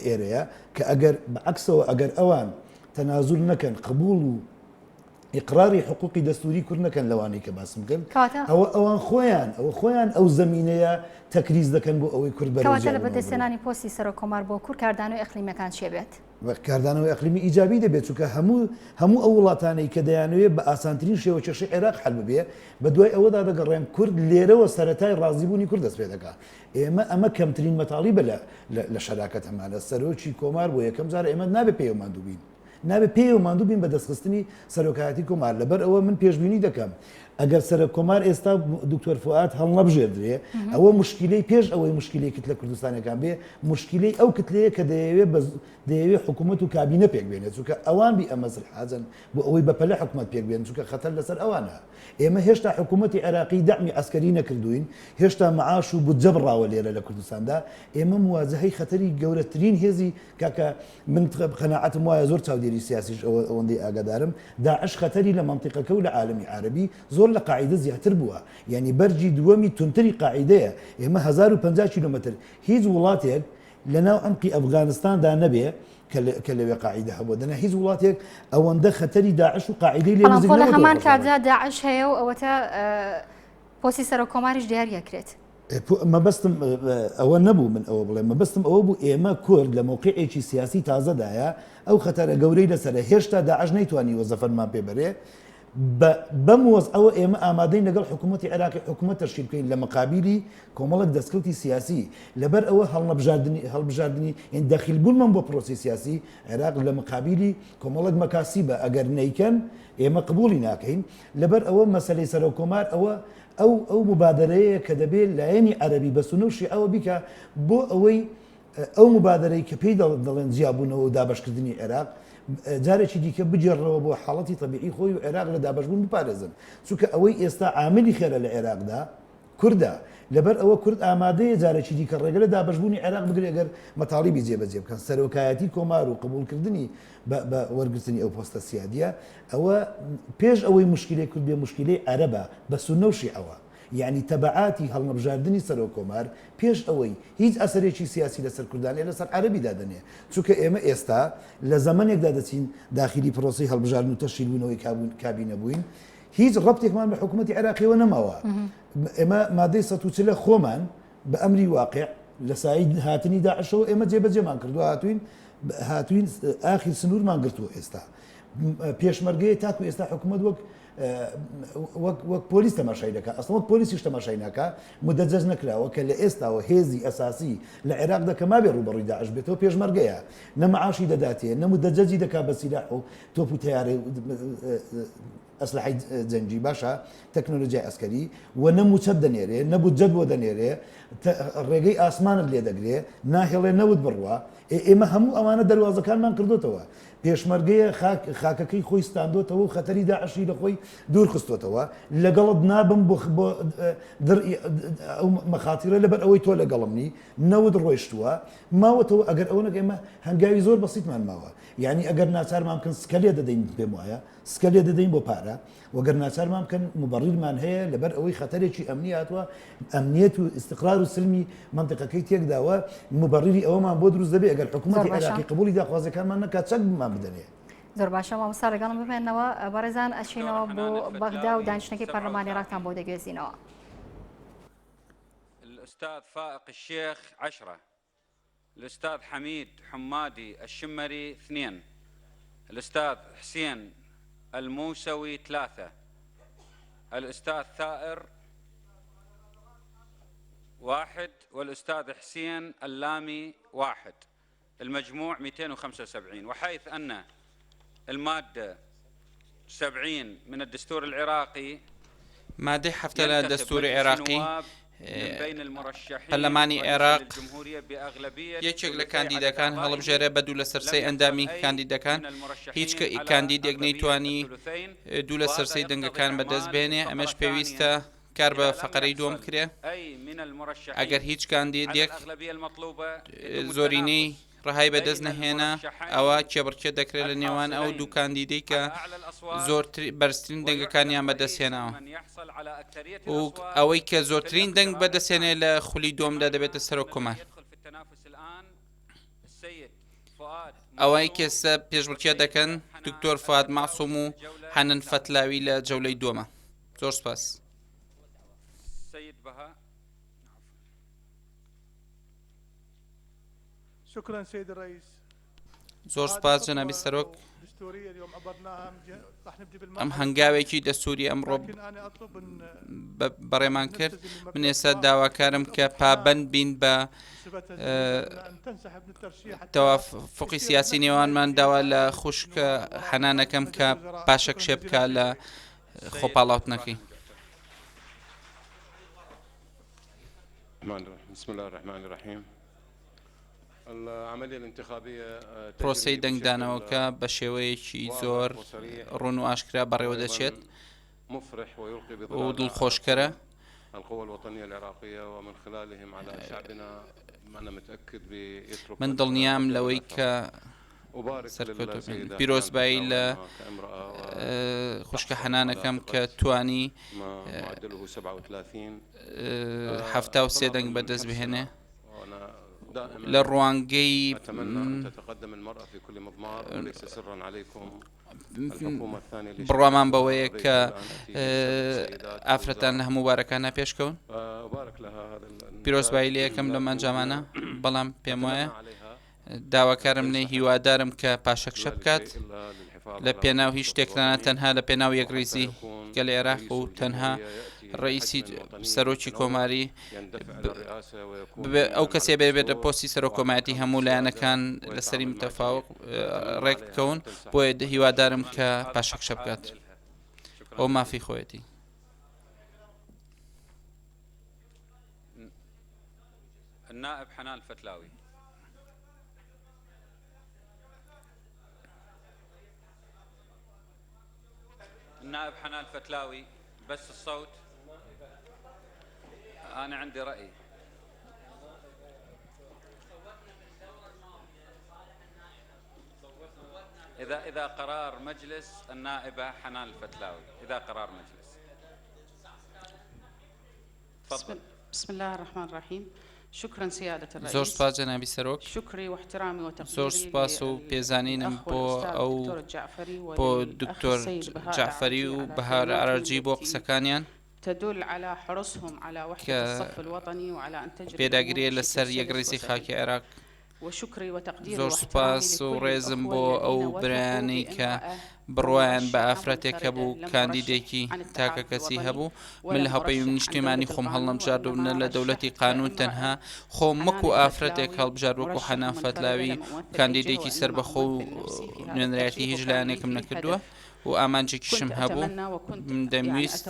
[SPEAKER 2] ئێرەیە کە ئەگەر بەعکسەوە ئەگەر ئەوان تەنازول نەکەن قبول و ئیقراری حقوقی دەستوری کورد نەکەن لەوانەی کە باسم کرد ئەوان خۆیان ئەو زەمینەیە تەکریز دەکەن بۆ ئەوەی کورد
[SPEAKER 1] کەواتە لە بەدەستێنانی پۆستی سەرۆک کۆمار بۆ کورد کاردان و ئیقلیمەکان چێ بێت
[SPEAKER 2] کاردانەوەی ئەقلیمی ئیجابی دەبێت چونکە هەموو ئەو وڵاتانەی کە دەیانوێت بە ئاسانترین شێوە کێشەی عێراق حەل ببێ بە دوای ئەوەدا دەگەڕێن کورد لێرەوە سەرەتای ڕازیبوونی کورد دەست پێ دەکات ئەمە کەمترین مەتاڵیبە لە شەراکەت هەمانە سەرۆکی کۆمار بۆ یەکەم جار ئێمە نابێت پێوە ماندوو بین نابێت پێوە ماندوو بین بە دەستخستنی سەرۆکایەتی کۆمار لەبەر ئەوە من پێشبینی دەکەم ئەگەر سەر کۆمار ئێستا دکتۆر فواد هەڵ نەبژێردرێ ئەوە مشکلەی پێش ئەوەی مشکلەی کت لە کوردستانەکان بێ مشکلەی ئەو کتلەیە کە دەیەوێت حکوومەت و کابینە پێک بێنێت چونکە ئەوان بی ئەمەزل حازن بۆ ئەوەی بەپەلە حکوومەت پێک بێن چونکە خەتەر لەسەر ئەوانە ئێمە هێشتا حکوومەتی عێراقی دەعمی ئەسکەری نەکردوین هێشتا مەعاش و بودجە بڕاوە لێرە لە کوردستاندا ئێمە مواجهەی خەتەری گەورەترین هێزی کاکە من قەناعەتم وایە زۆر چاودێری سیاسیش ئەوەندەی ئاگادارم داعش خەتەری لە منطقەکە و لە عالمی عربی زۆر لە قاعدە زیاتر بووە یعنی بەرجی دووەمی تونتری قاعدەیە ئێمە 1050 کیلومتر هیچ وڵاتێک لەناو عمقی ئەفغانستاندا نەبێ کە لەوێ قاعدە هەبوو دەنا هیچ وڵاتێک ئەوەندە خەتەری داعش و قاعدەی لێ
[SPEAKER 1] بەڵام لە هەمان کاتدا داعش هەیە و ئەوەتە پۆستی سەرۆک کۆماریش دیاریەکرێت
[SPEAKER 2] مەبەستم ئەوە نەبوو من ئەوە بڵێ مەبەستم ئەوە بوو ئێمە کورد لە موقعێکی سیاسی تازەدایە ئەو خەتەرە گەورەی لەسەرە هێشتا داعش نەیتوانی وەزەفەرمان پێ بەرێ بەموەز ئەوە ئێمە ئامادەین لەگەڵ حکوومەتی عێراقی حکوومەت تەشکیل بکەین لە مەقابلی کۆمەڵک دەستکەوتی سیاسی لەبەر ئەوە هەڵبژاردننی یان دەخیلبوونمان بۆ پرۆسی سیاسی عێراق لە مەقابلی کۆمەڵک مەکاسی بە ئەگەر نەیکەن ئێمە قبولی ناکەین لەبەر ئەوە مەسەلەی سەرۆک کۆمار ئەو مبادرەیە کە دەبێت لایەنی عەربی بە سنووشی ئەوە بیکە بۆ ئەوەی ئەو مبادرەی کە پێی دەڵێن جیابوونەوە و دابشکردنی عێراق جارێکی دیکە بجێڕەوە بۆ حاڵەتی طبیعی خۆی و عێراق لە دابشبوون بپارێزن چونکە ئەوەی ئێستا عاملی خێرە لە عێراقدا کوردە لەبەر ئەوە کورد ئامادەیە جارێکی دیکە ڕێگە لە دابشبوونی عێراق بگرێت ئەگەر مەتاڵیبی جێبەجێ بکەن سەرۆکایەتی کۆمار و قبولکردنی بە وەرگرتنی ئەو پۆستە سیادیە ئەوە پێش ئەوەی مشکلەی کورد بێ مشکلەی عەرەبە بە سونەوشی ئەوە یعنی تەبعاتی هەڵنەبژاردننی سەرۆک کۆمار پێش ئەوەی هیچ ئەسەرێکی سیاسی لەسەر کوردانێ لەسەر عەرەبیدا دەنێ چونکە ئێمە ئێستا لە زەمانێکدا دەچین داخلی پرۆسی هەڵبژاردن و تەشکیلبوونەوەی کابینە بووین هیچ ڕەبتێکمان بە حکوومەتی عێراقیەوە نەماوە ئێمە مادەی 140 خۆمان بە ئەمری واقع لە سایت هاتنی داعشەوە ئێمە جێبەجێمان کردووە هاتوین ئاخر سنوورمان گرتووە ئێستا پێشمەرگەیە تاکو ئێستا حکوومەت وەک پۆلیس تەماشای دەکات ئەسڵ پۆلیسیش تەماشای ناکات مدەجەز نەکراوە کە لە ئێستاوە هێزی ئەساسی لە عێراق دەکەما بێ ڕوبەڕووی داعش بێتەوە پێشمەرگەیە نەمەعاشی دەداتێ نەمودەجەجی دەکات بە سیلاح و تۆپ و تیارەی ئەسلحەی جەنگی باشە تەکنۆلۆژیای ئەسکەری و نەموچەت دەنێرێ نەبوجەت بۆ دەنێرێ ڕێگەی ئاسمانت لێ دەگرێ ناهێڵێ نەوت بڕوە ئێمە هەموو ئەوانە دەواازەکانمان کردوتەوە پێشمەرگەیە خاکەکەی خۆی ستاندۆتەوە و خەتەری داعشی لە خۆی دوور خستۆتەوە لەگەڵت نابم بۆ مەخاتیرە لەبەر ئەوەی تۆ لەگەڵمنی نەوت ڕۆیشتووە ماوەتەوە ئەگەر ئەوە ئێمە هەنگاوی زۆر بەسییتمان ماوە یعنی ئەگەر ناچارمان بکەن سکەلێ دەدەین پێم وایە سکەلێ دەدەین بۆ پارە وەگەر ناچارمان بکەن مبەڕیرمان هەیە لەبەر ئەوەی خەتەرێکی ئەمنی هاتووە ئەمنیەت و استقرار و سلمی منطقەکەی تێکداوە مبەڕیری ئەوەمان بۆ دروست دەبێت ئەگەر حکوومەتی عێراقی قبولی داخوازەکانمان نەکات چەک بمان بدەنێ
[SPEAKER 1] زۆر باشە مامۆستا لەگەڵم ببێنەوە بەڕێزان ئەچینەوە بۆ بەغدا و دانیشتنەکەی پەرلەمانی عێراقتان بۆ دەگوێزینەوە
[SPEAKER 9] الأستاذ فائق الشيخ 10 الأستاذ حميد حمادي الشمري 2 الأستاذ حسين الموسوي 3 الأستاذ ثائر 1 والأستاذ حسين اللامي 1 المجموع 275 وحيث أن المادة 70 من الدستور العراقي
[SPEAKER 10] مادة حفتة الدستور العراقي پەرلەمانی عێراق یەکێک لە کاندیدەکان هەڵبژێرە بە دوو لە سەرسەی ئەندامی کاندیدەکان هیچ کاندیدێک نەیتوانی دوو لە سەرسەی دەنگەکان بەدەست بێنێ ئەمەش پێویستە کار بە فەقەرەی دووەم کرێ ئەگەر هیچ کاندیدێک زۆرینەی ڕەهای بەدەست نەهێنا ئەوە کێبڕکێ دەکرێت لە نێوان ئەو دوو کاندیدەی کە زۆرتر بەرزترین دەنگەکانیان بەدەستهێناوە و ئەوەی کە زۆرترین دەنگ بەدەستێنێ لە خولی دووەمدا دەبێتە سەرۆک کۆمار ئەوەی کێسە پێشبڕکێ دەکەن دکتۆر فواد معسووم و حەنەن فەتلاوی لە جەولەی دووەمە زۆر سپاس
[SPEAKER 11] شكرا سيد الرئيس
[SPEAKER 10] زۆر سپاس جەنابی سەرۆک ئەم هەنگاوێکی دەستوری ئەمڕۆ بەڕێمان کرد من ئێستا داواکارم کە پابەند بین بە تەوافقی سیاسی نێوانمان داوا لە خوشکە حەنانەکەم کە پاشە کشێ بکە لە خۆپاڵاوتنەکەی.
[SPEAKER 11] بسم الله الرحمن الرحيم. العملية الانتخابية
[SPEAKER 10] پرۆسەی دەنگدانەوەکە بە شێوەیەکی زۆر ڕوون و ئاشکرا بەڕێوە دەچێت و دڵخۆشکەرە.
[SPEAKER 11] القوى الوطنية العراقية ومن خلالهم على شعبنا أنا متأكد بيترك
[SPEAKER 10] من دڵنیام لەوەی کە پیرۆزبایی لە خوشکە حەنانەکەم کە توانی 73 دەنگ بەدەست بهێنێ لە ڕوانگەی بڕوامان بەوەیە کە ئافرەتان لە هەموو بارەکانە پێشکەون. پیرۆزبایی لە یەکەم لە مانجامانە بەڵام پێم وایە داواکارم لێ هیوادارم کە پاشەکشە بکات لە پێناو هیچ شتێکتانە تەنها لە پێناو یەکریزی گەل عێراق و تەنها ڕئیسی سەرۆکی کۆماری ئەو کەسێ بێت لە پۆستی سەرۆک کۆمایەتی هەموو لایەنەکان لەسەری متەفاوق ڕێک بکەون بۆیە هیوادارم کە پاشەکشە بکات. ئەو مافی خۆیەتی.
[SPEAKER 9] النائب حنان الفتلاوي. النائب حنان الفتلاوي بس الصوت. أنا عندي رأي. إذا قرار مجلس النائبة حنان الفتلاوي، إذا قرار مجلس. تفضل.
[SPEAKER 12] بسم الله الرحمن الرحيم. شكرا سيادة الرئيس.
[SPEAKER 10] زۆر سپاس جەنابی سەرۆک.
[SPEAKER 12] شكري واحترامي وتقديري.
[SPEAKER 10] زۆر سپاس و پێزانینم بۆ دکتۆر جعفەری و بەهار ئارەجی بۆ قسەکانیان
[SPEAKER 12] تدل على حرصهم على وحدة الصف الوطني وعلى أن تجري
[SPEAKER 10] پێداگرێ لەسەر یەکڕێزی خاکی عێراق.
[SPEAKER 12] وشكري وتقديري
[SPEAKER 10] زۆر سپاس و ڕێزم بۆ ئەو برایانەی کە بڕوایان بە ئافرەتێک هەبوو کاندیدێکی تاکە کەسی هەبوو من لە هەڵپەیوەندی نیشتیمانی خۆم هەڵنەبژاردوونە لە دەوڵەتی قانون تەنها خۆم وەکو ئافرەتێک هەڵبژار وەکو حەنان فەتلاوی کاندیدێکی سربەخۆ و نوێنەرایەتی هیچ لایەنێکم نەکردووە و ئامانجێکیشم هەبوو. من دەمویست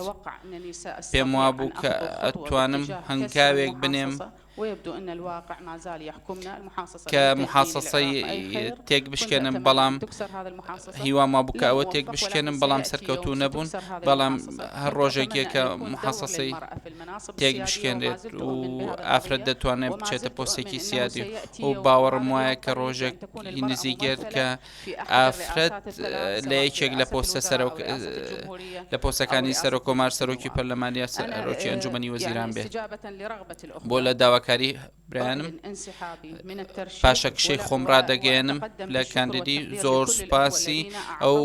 [SPEAKER 10] پێم وابوو کە ئەتوانم هەنگاوێک بنێم
[SPEAKER 12] ويبدو أن الواقع ما زال يحكمنا.
[SPEAKER 10] كمحاصصي تێک بشکێنم بەڵام هیوام وابوو کە ئەوە تێک بشکێنم بەڵام سەرکەوتوو نەبوون بەڵام هەر ڕۆژێکیە کە محاصصەی تێک بشکێنرێت و ئافرەت دەتوانێت بچێتە پۆستێکی سیادی و باوەڕم وایە کە ڕۆژێک نزیگەر کە ئافرەت لە یەکێک لە لە پۆستەکانی سەرۆک کۆمار سەرۆکی پەرلەمانیا سەرۆکی ئەنجومەنی وەزیران بێت. بۆ لە داواکاری برایانم پاشەکشەی خۆم ڕدەگەێنم لە کاندیدی. زۆر سوپاسی ئەو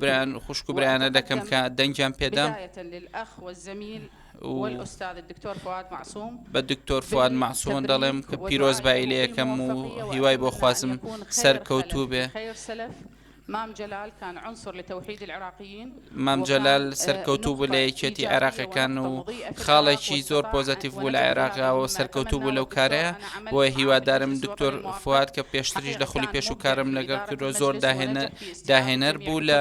[SPEAKER 10] برایان خوشک و برایانە دەکەم کە دەنگیان پێدام بە دکتۆر فواد معسووم دەڵێم کە پیرۆزبایی لە یەکەم و هیوای بۆ خوازم سەرکەوتوو بێ.
[SPEAKER 12] مام جلال كان عنصر لتوحيد العراقيين.
[SPEAKER 10] مام جلال سەرکەوتوو بوو لە یەکێتی عێراقیەکان و خاڵێکی زۆر پۆزەتیڤ بوو لە عێراقەوە سەرکەوتوو بوو لەو کارەیە بۆیە هیوادارم دکتۆر فواد کە پێشتریش لە خولی پێش و کارم لەگەڵ کردو زۆر داهێنەر بوو لە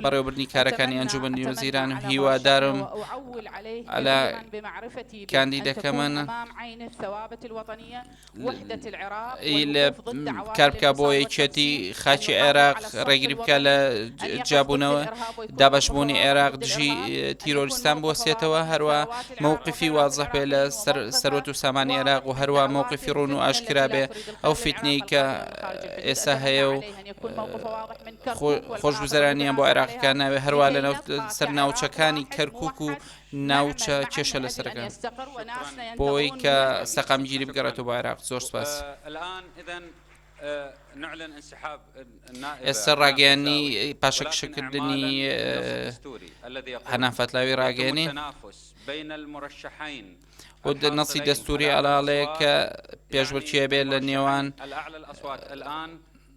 [SPEAKER 10] بەڕێوەبردنی کارەکانی ئەنجومەنی وەزیران و هیوادارم ئەلا کاندیدەکەمانە لە کار بکە بۆ یەکێتی خاکی عێراق ڕێگری بکە لە جابوونەوە دابەشبوونی عێراق دژی تیرۆریستان بوەسێتەوە هەروە مووقفی وازەح بێ لە سەرۆت و سامانی عێراق و هەروە مووقفی ڕوون و ئاشکرا بێ ئەو فیتنەی کە ئێستا هەیە و خۆشگوزەرانیان بۆ عێراقیەکان ناوێ هەروە لە سەر ناوچەکانی کەرکووک و ناوچە کێشە لەسەرەکان بۆی کە سەقامگیری بگەڕێتەوە بۆ عێراق. زۆر سپاس. ئێستا ڕاگەیانی پاشەکشەکردنی حەنان فەتلاوی ڕاگەیەنین و نەسی دەستوری ئەلاڵەیە کە پێشبڕکێ بێت لە نێوان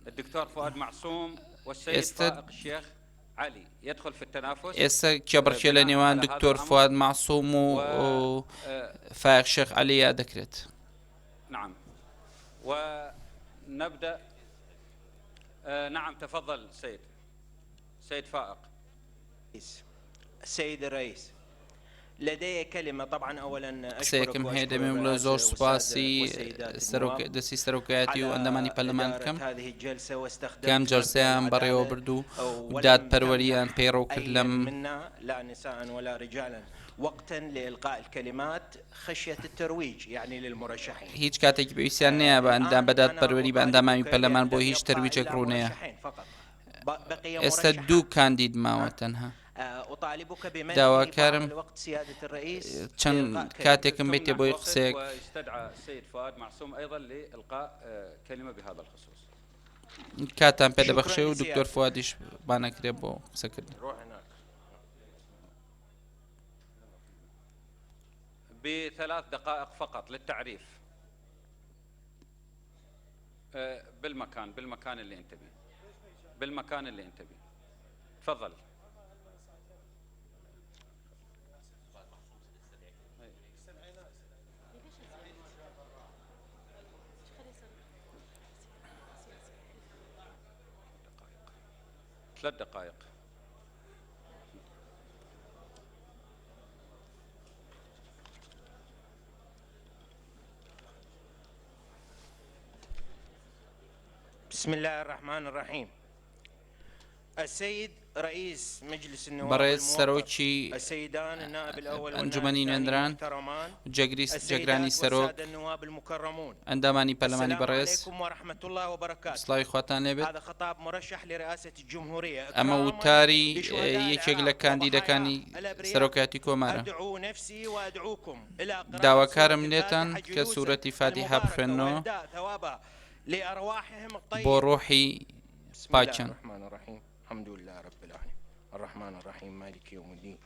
[SPEAKER 9] الدكتور فؤاد معصوم والسيد فائق الشيخ علي يدخل في التنافس.
[SPEAKER 10] ئێستا کێبڕکێ لە نێوان دکتۆر فؤاد معصوم و فائق شێخ عەلی دەکرێت.
[SPEAKER 9] نعم ونبدأ. نعم تفضل سيد فائق.
[SPEAKER 13] السيد الرئيس لدي كلمة طبعا أولا
[SPEAKER 10] سيكم هيدا من زور سباسي دسي سروكاتي وأندماني برلمان
[SPEAKER 13] هذه الجلسة واستخدمت
[SPEAKER 10] كام جلسة بريو بردو وداد بروليان بيرو كلم
[SPEAKER 13] منا لا نساء ولا رجالا وقتا لإلقاء الكلمات خشية الترويج يعني للمرشحين.
[SPEAKER 10] هیچ کاتێک پێویستیان نییە بە ئەندام بەدات پەروەری بە ئەندامانی پەرلەمان بۆ هیچ تەرویجێک ڕوونەیە. ئێستا دوو کاندید ماوە تەنها. داواکارم چەند کاتێکم بێتێ بۆی قسەیەک. کاتان پێدەبەخشێ و دکتۆر فوادیش بانەکرێت بۆ قسەکردن.
[SPEAKER 9] ب3 دقائق فقط للتعريف. بالمكان اللي انت بيه. بالمكان اللي انت بيه. تفضل. ثلاث دقائق.
[SPEAKER 13] بسم الله الرحمن الرحيم. السيد رئيس مجلس النواب
[SPEAKER 10] برئيس سروكي
[SPEAKER 13] السيدان النائب الأول
[SPEAKER 10] أنجمني نندران جگراني سروك
[SPEAKER 13] النواب المكرمون
[SPEAKER 10] أنداماني برلماني برئيس.
[SPEAKER 13] السلام عليكم ورحمة الله وبركاته.
[SPEAKER 10] صلاة خواتان لبت.
[SPEAKER 13] هذا خطاب مرشح لرئاسة الجمهورية.
[SPEAKER 10] أما وتاري يشغل كانديدا كاني سروكاتي كومارا.
[SPEAKER 13] أدعو نفسي وأدعوكم إلى قراءة
[SPEAKER 10] داواكارم ليتان كسورة فاتحة بخنو
[SPEAKER 13] لأرواحهم الطيبة.
[SPEAKER 10] بروحي باچن.
[SPEAKER 13] الرحمن الرحيم. الحمد لله رب العالمين الرحمن الرحيم مالك يوم الدين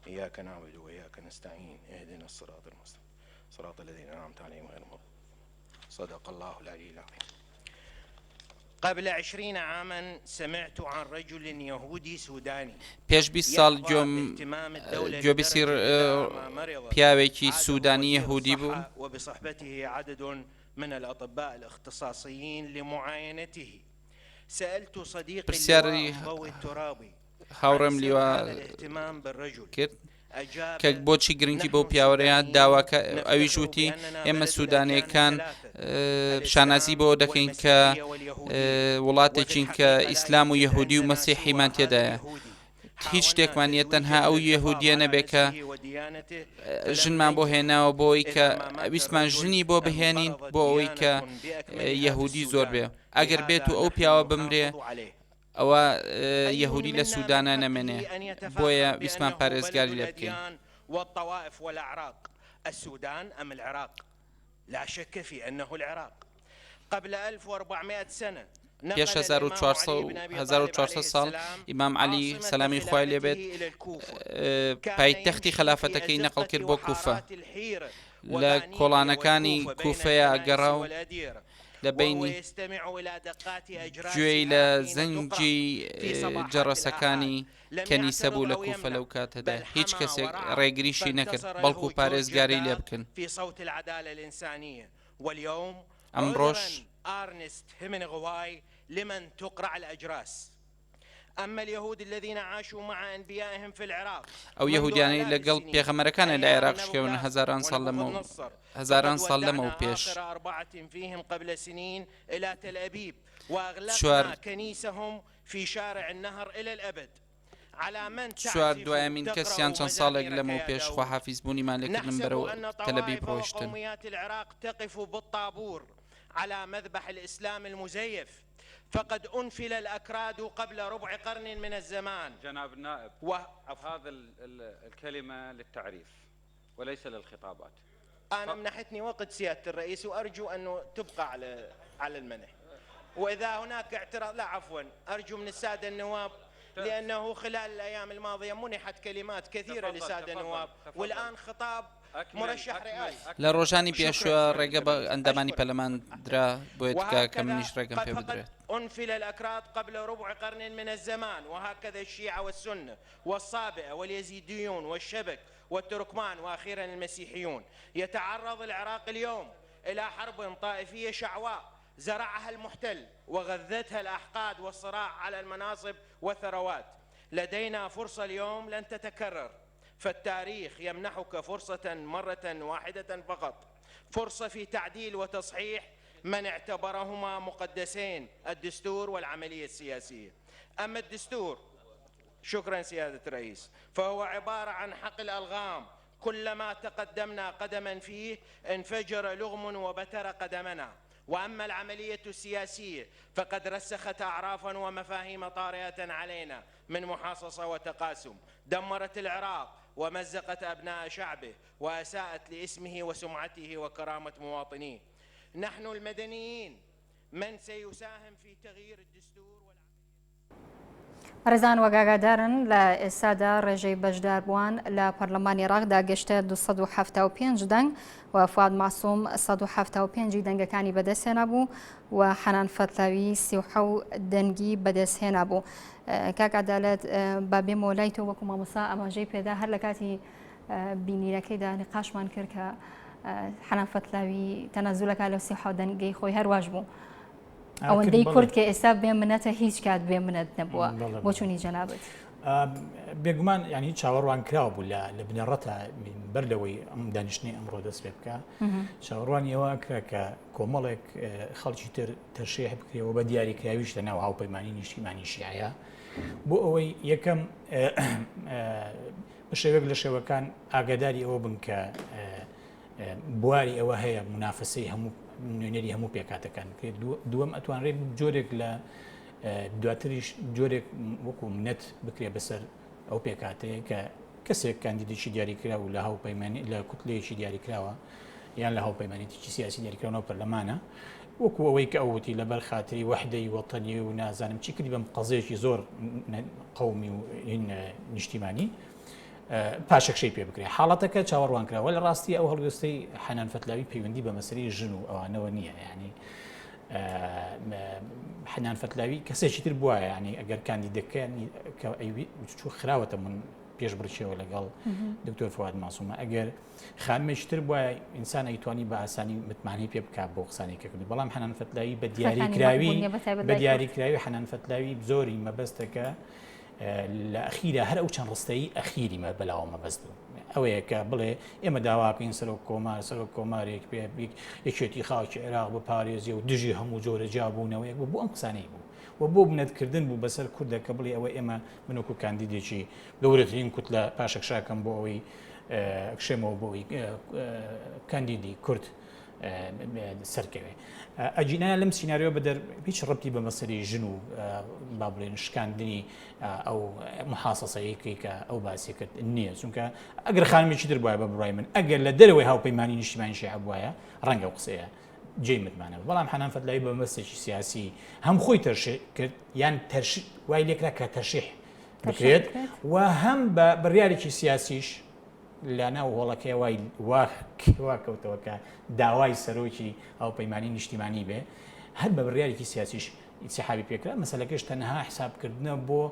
[SPEAKER 13] إياك نعبد وإياك نستعين اهدنا الصراط المستقيم صراط الذين أنعمت عليهم غير المغضوب. صدق الله العلي العظيم. قبل 20 عاما سمعت عن رجل يهودي سوداني.
[SPEAKER 10] پیش 20 سال جو بسير پیاوێکی سودانی یهودی بوو.
[SPEAKER 13] وبصحبته عدد من الأطباء الاختصاصيين لمعاينته. سألت صديقي ضوء الترابي
[SPEAKER 10] هاورم لیوا کرد کە بۆچی گرنگی بۆ پیاوەڕێیان داواکە ئەویش وتی ئێمە سوودانیەکان شانازی بۆ دەکەین کە وڵاتێکین کە ئیسلام و یەهودی و مەسیحیمان تێدایە. هیچ شتێکمان نیە تەنها ئەو یەهودیە نەبێت کە ژنمان بۆ هێناوە بۆ ئەوەی کە ویسمان ژنی بۆ بهێنین بۆ ئەوەی کە یەهودی زۆر بێ. ئەگەر بێت و ئەو پیاوە بمرێ ئەوە یەهودی لە سوودانە نەمێنێ. بۆیە ویسمان پارێزگاری لێ بکەین.
[SPEAKER 13] والطوائف والأعراق السودان أم العراق؟ لا شك في أنه العراق. قبل 1400 سنة
[SPEAKER 10] پێش 1400 ساڵ ئیمام عەلی سەلامی خوای لێبێت پایتەختی خلافەتەکەی نەقڵ کرد بۆ کوفە. لە کۆڵانەکانی کوفەیە گەڕا و لە بینی گوێی لە زەنگی جەڕەسەکانی کەنیسە بوو لە کوفە لەو کاتەدا. هیچ کەسێک ڕێگریشی نەکرد بەڵکو پارێزگاری لێ بکەن. ئەمڕۆژ
[SPEAKER 13] أرنست هيمنغواي لمن تقرع الأجراس. أما اليهود الذين عاشوا مع أنبيائهم في العراق
[SPEAKER 10] أو يهوديان لقلب بيغمركان العراق شكون هزاران صار لمو بيش
[SPEAKER 13] 4 فيهم قبل سنين إلى تل أبيب وأغلقنا كنيسهم في شارع النهر إلى الأبد.
[SPEAKER 10] شوار دوایمین کەسیان چەند ساڵێک لەمەوە پێش خواحافیز بوونیمان لێکردن بەرەو تەلەبیب ڕۆیشتن.
[SPEAKER 13] العراق تقف بالطابور على مذبح الإسلام المزيف فقد أنفل الأكراد قبل ربع قرن من الزمان.
[SPEAKER 9] جناب النائب هذا الكلمة للتعريف وليس للخطابات.
[SPEAKER 13] أنا منحتني وقت سيادة الرئيس وأرجو أنه تبقى على المنح. وإذا هناك اعتراض لا عفوا أرجو من السادة النواب لأنه خلال الأيام الماضية منحت كلمات كثيرة للسادة النواب والآن خطاب مرشح رئاسي.
[SPEAKER 10] لە ڕۆژانی پێشوە ڕێگە بە ئەندامانی پەرلەمان درا بۆیە کە منیش ڕێگەم پێ بدرێت.
[SPEAKER 13] أنفل الأكراد قبل ربع قرن من الزمان، وهكذا الشيعة والسنة والصابئة واليزيديون والشبك والتركمان وأخيرا المسيحيون. يتعرض العراق اليوم إلى حرب طائفية شعواء زرعها المحتل وغذتها الأحقاد والصراع على المناصب والثروات. لدينا فرصة اليوم لن تتكرر، فالتاريخ يمنحك فرصة مرة واحدة فقط، فرصة في تعديل وتصحيح من اعتبرهما مقدسين، الدستور والعملية السياسية. أما الدستور، شكرا سيادة الرئيس، فهو عبارة عن حقل ألغام، كلما تقدمنا قدما فيه انفجر لغم وبتر قدمنا. وأما العملية السياسية فقد رسخت أعرافا ومفاهيم طارئة علينا من محاصصة وتقاسم، دمرت العراق ومزقت أبناء شعبه وأساءت لاسمه وسمعته وكرامة مواطنيه. نحن المدنيين من سيساهم في تغيير الدستور
[SPEAKER 1] ڕێزان وەگاگادارن لە ئێستادا ڕێژەی بەشداربووان لە پەرلەمانی عێراقدا گەشتە 275 دەنگ و فواد ماسووم 175 دەنگەکانی بەدەستهێنا بوو و حەنان فەتلاوی 37 دەنگی بەدەستهێنا بوو. کاک عەدالەت با بێمەوە لای تۆ وەکو مامۆستا ئاماژەی پێدا هەر لە کاتی بینیرەکەیدا نقاشمان کرد کە حەنان فەتلاوی تەنەزولەکە لەو 37 دەنگەی خۆی هەرواش بوو. ئەوەندەی کورد کە ئێستا بێ منەتە هیچ کات بێ منەت نەبووە بۆ چوونی جەنابەت.
[SPEAKER 3] بێگومان ینی چاوەڕوان کراوە بوو لە بنەڕەتە بەر لەوەی ئەم دانیشتنی ئەمڕۆ دەست پێ بکە چاوەڕوان ئێوە کرا کە کۆمەڵێک خەڵکی تر تەرشێح بکرێەوە بە دیاریکراویش لەناو هاوپەیمانی نیشتیمانی شیعە بۆ ئەوەی یەکەم بە شێوەیەک لە شێوەکان ئاگاداری ئەوە بن کە بواری ئەوە هەیە منافسەی هەموو نوێنەری هەموو پێکاتەکان کرێت. دووەم ئەتوانرێت جۆرێک لە دواتریش جۆرێک وەکو منەت بکرێ بەسەر ئەو پێکاتەیە کە کەسێک کاندیدێکی دیاریکرا و لە هاوپەیمانی لە کوتلەیەکی دیاریکراوە یان لە هاوپەیمانێتێکی سیاسی دیاریکراونەوە پەرلەمانە وەکو ئەوەی کە ئەوتی لەبەر خاتری وەحدەی وەتەنی و نازانم چی کردی بەم قەزەیەکی زۆر قەومی و نیشتیمانی پاشەکشەی پێ بکرێت. حاڵەتەکە چاوەڕوان کراوە لە ڕاستی ئەو هەڵگەستەی حەنان فەتلاوی پەیوەندی بە مەسەرەی ژن و ئەوانەوە نییە. ینی حەنان فەتلاوی کەسێکی تر بووە، ینی ئەگەر کاندیدەکانی کە چوو خراوەتە من پێش بڕچێەوە لەگەڵ دکتۆر فواد ماسوومە ئەگەر خانمێکی تر بووە ئینسان ئەیتوانی بە ئاسانی متمانەی پێ بکات بۆ قسانی کە کردی. بەڵام حەنان فەتلاوی بە دیاریکراوی حەنان فەتلاوی زۆری مەبەستەکە لە ئەخیرە هەر ئەو چەند ڕستەی ئەخیری مە بەلاوە مەبەست بوو. ئەوەیە کە بڵێ ئێمە داواکەین سەرۆک کۆمار سەرۆک کۆمارێک پێ یەکێتی خاکی عێراق بپارێزیە و دژی هەموو جۆرە جابوونەوەیەک بوو بۆ ئەم قسانەی بوو و بۆ بنەتکردن بوو بەسەر کوردەکە بڵێ ئەوە ئێمە منوەکو کاندیدێکی گەورەترین کوتلە پاشەکشاکەم بۆ ئەوەی کشێمەوە بۆ ئەوەی کاندیدی کورد سەرکەوێ. ئەجینایە لەم سیناریۆ بەدەر هیچ ڕەتی بە مەسەری ژن و با بڵێن شکاندنی ئەو محاسەسەیەکی کە ئەو باسی کرد نییە، چونکە ئەگەر خانمێکی تر بواە بە بڕای من ئەگەر لە دەرەوەی هاوپەیمانی نیشتیمانی شیعە بواە ڕەنگە و قسەیە جێی متمانە. بەڵام حەنان فەتلاوی بە مەسێکی سیاسی هەم خۆی تەرشیح کرد یان وای لێکرا کە تەرشیح بکرێت و هەم بە بڕیارێکی سیاسیش لە ناو هۆڵەکەی وای واکەوتەوە کە داوای سەرۆکی هاوپەیمانی نیشتیمانی بێ هەر بە بڕیارێکی سیاسیش ئیتیحابی پێکرا. مەسەلەکەش تەنها حسابکردنە بۆ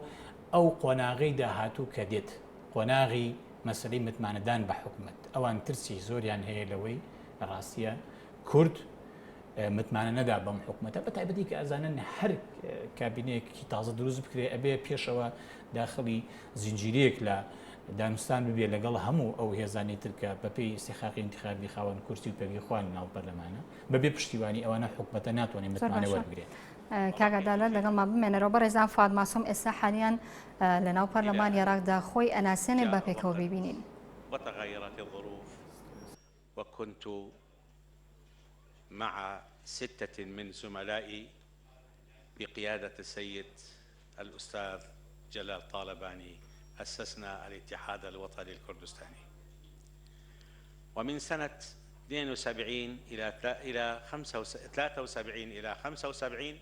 [SPEAKER 3] ئەو قۆناغەی داهاتوو کە دێت، قۆناغی مەسەلەی متمانەدان بە حکومەت. ئەوان ترسی زۆریان هەیە لەوەی لە ڕاستیە کورد متمانە نەدا بەم حکومەتە، بە تایبەتی کە ئەزانن هەر کابینەیەکی تازە دروست بکرێ ئەبێ پێشەوە داخلی زنجیرەیەک لە دانوستان ببێ لەگەڵ هەموو ئەو هێزانی ترکە بەپێی استیخاقی انتخابی خاوەن کورسی و پێوی خوان ناو پەرلەمانە بەبێ پشتیوانی ئەوانە حکومەتە ناتوانێت متمانە وەربگرێت.
[SPEAKER 1] کاک عەدالەت لەگەڵ ما بمێنەرەوە بەڕێزان فواد ماسووم ئێستا حالیان لە ناو پەرلەمانی عێراقدا خۆی ئەناسێنێ با پێکەوە ببینین.
[SPEAKER 14] وتغيرت الظروف وكنت مع 6 من زملائي بقيادة السيد الأستاذ جلال طالباني أسسنا الاتحاد الوطني الكردستاني. ومن سنة 72 إلى 73 إلى 75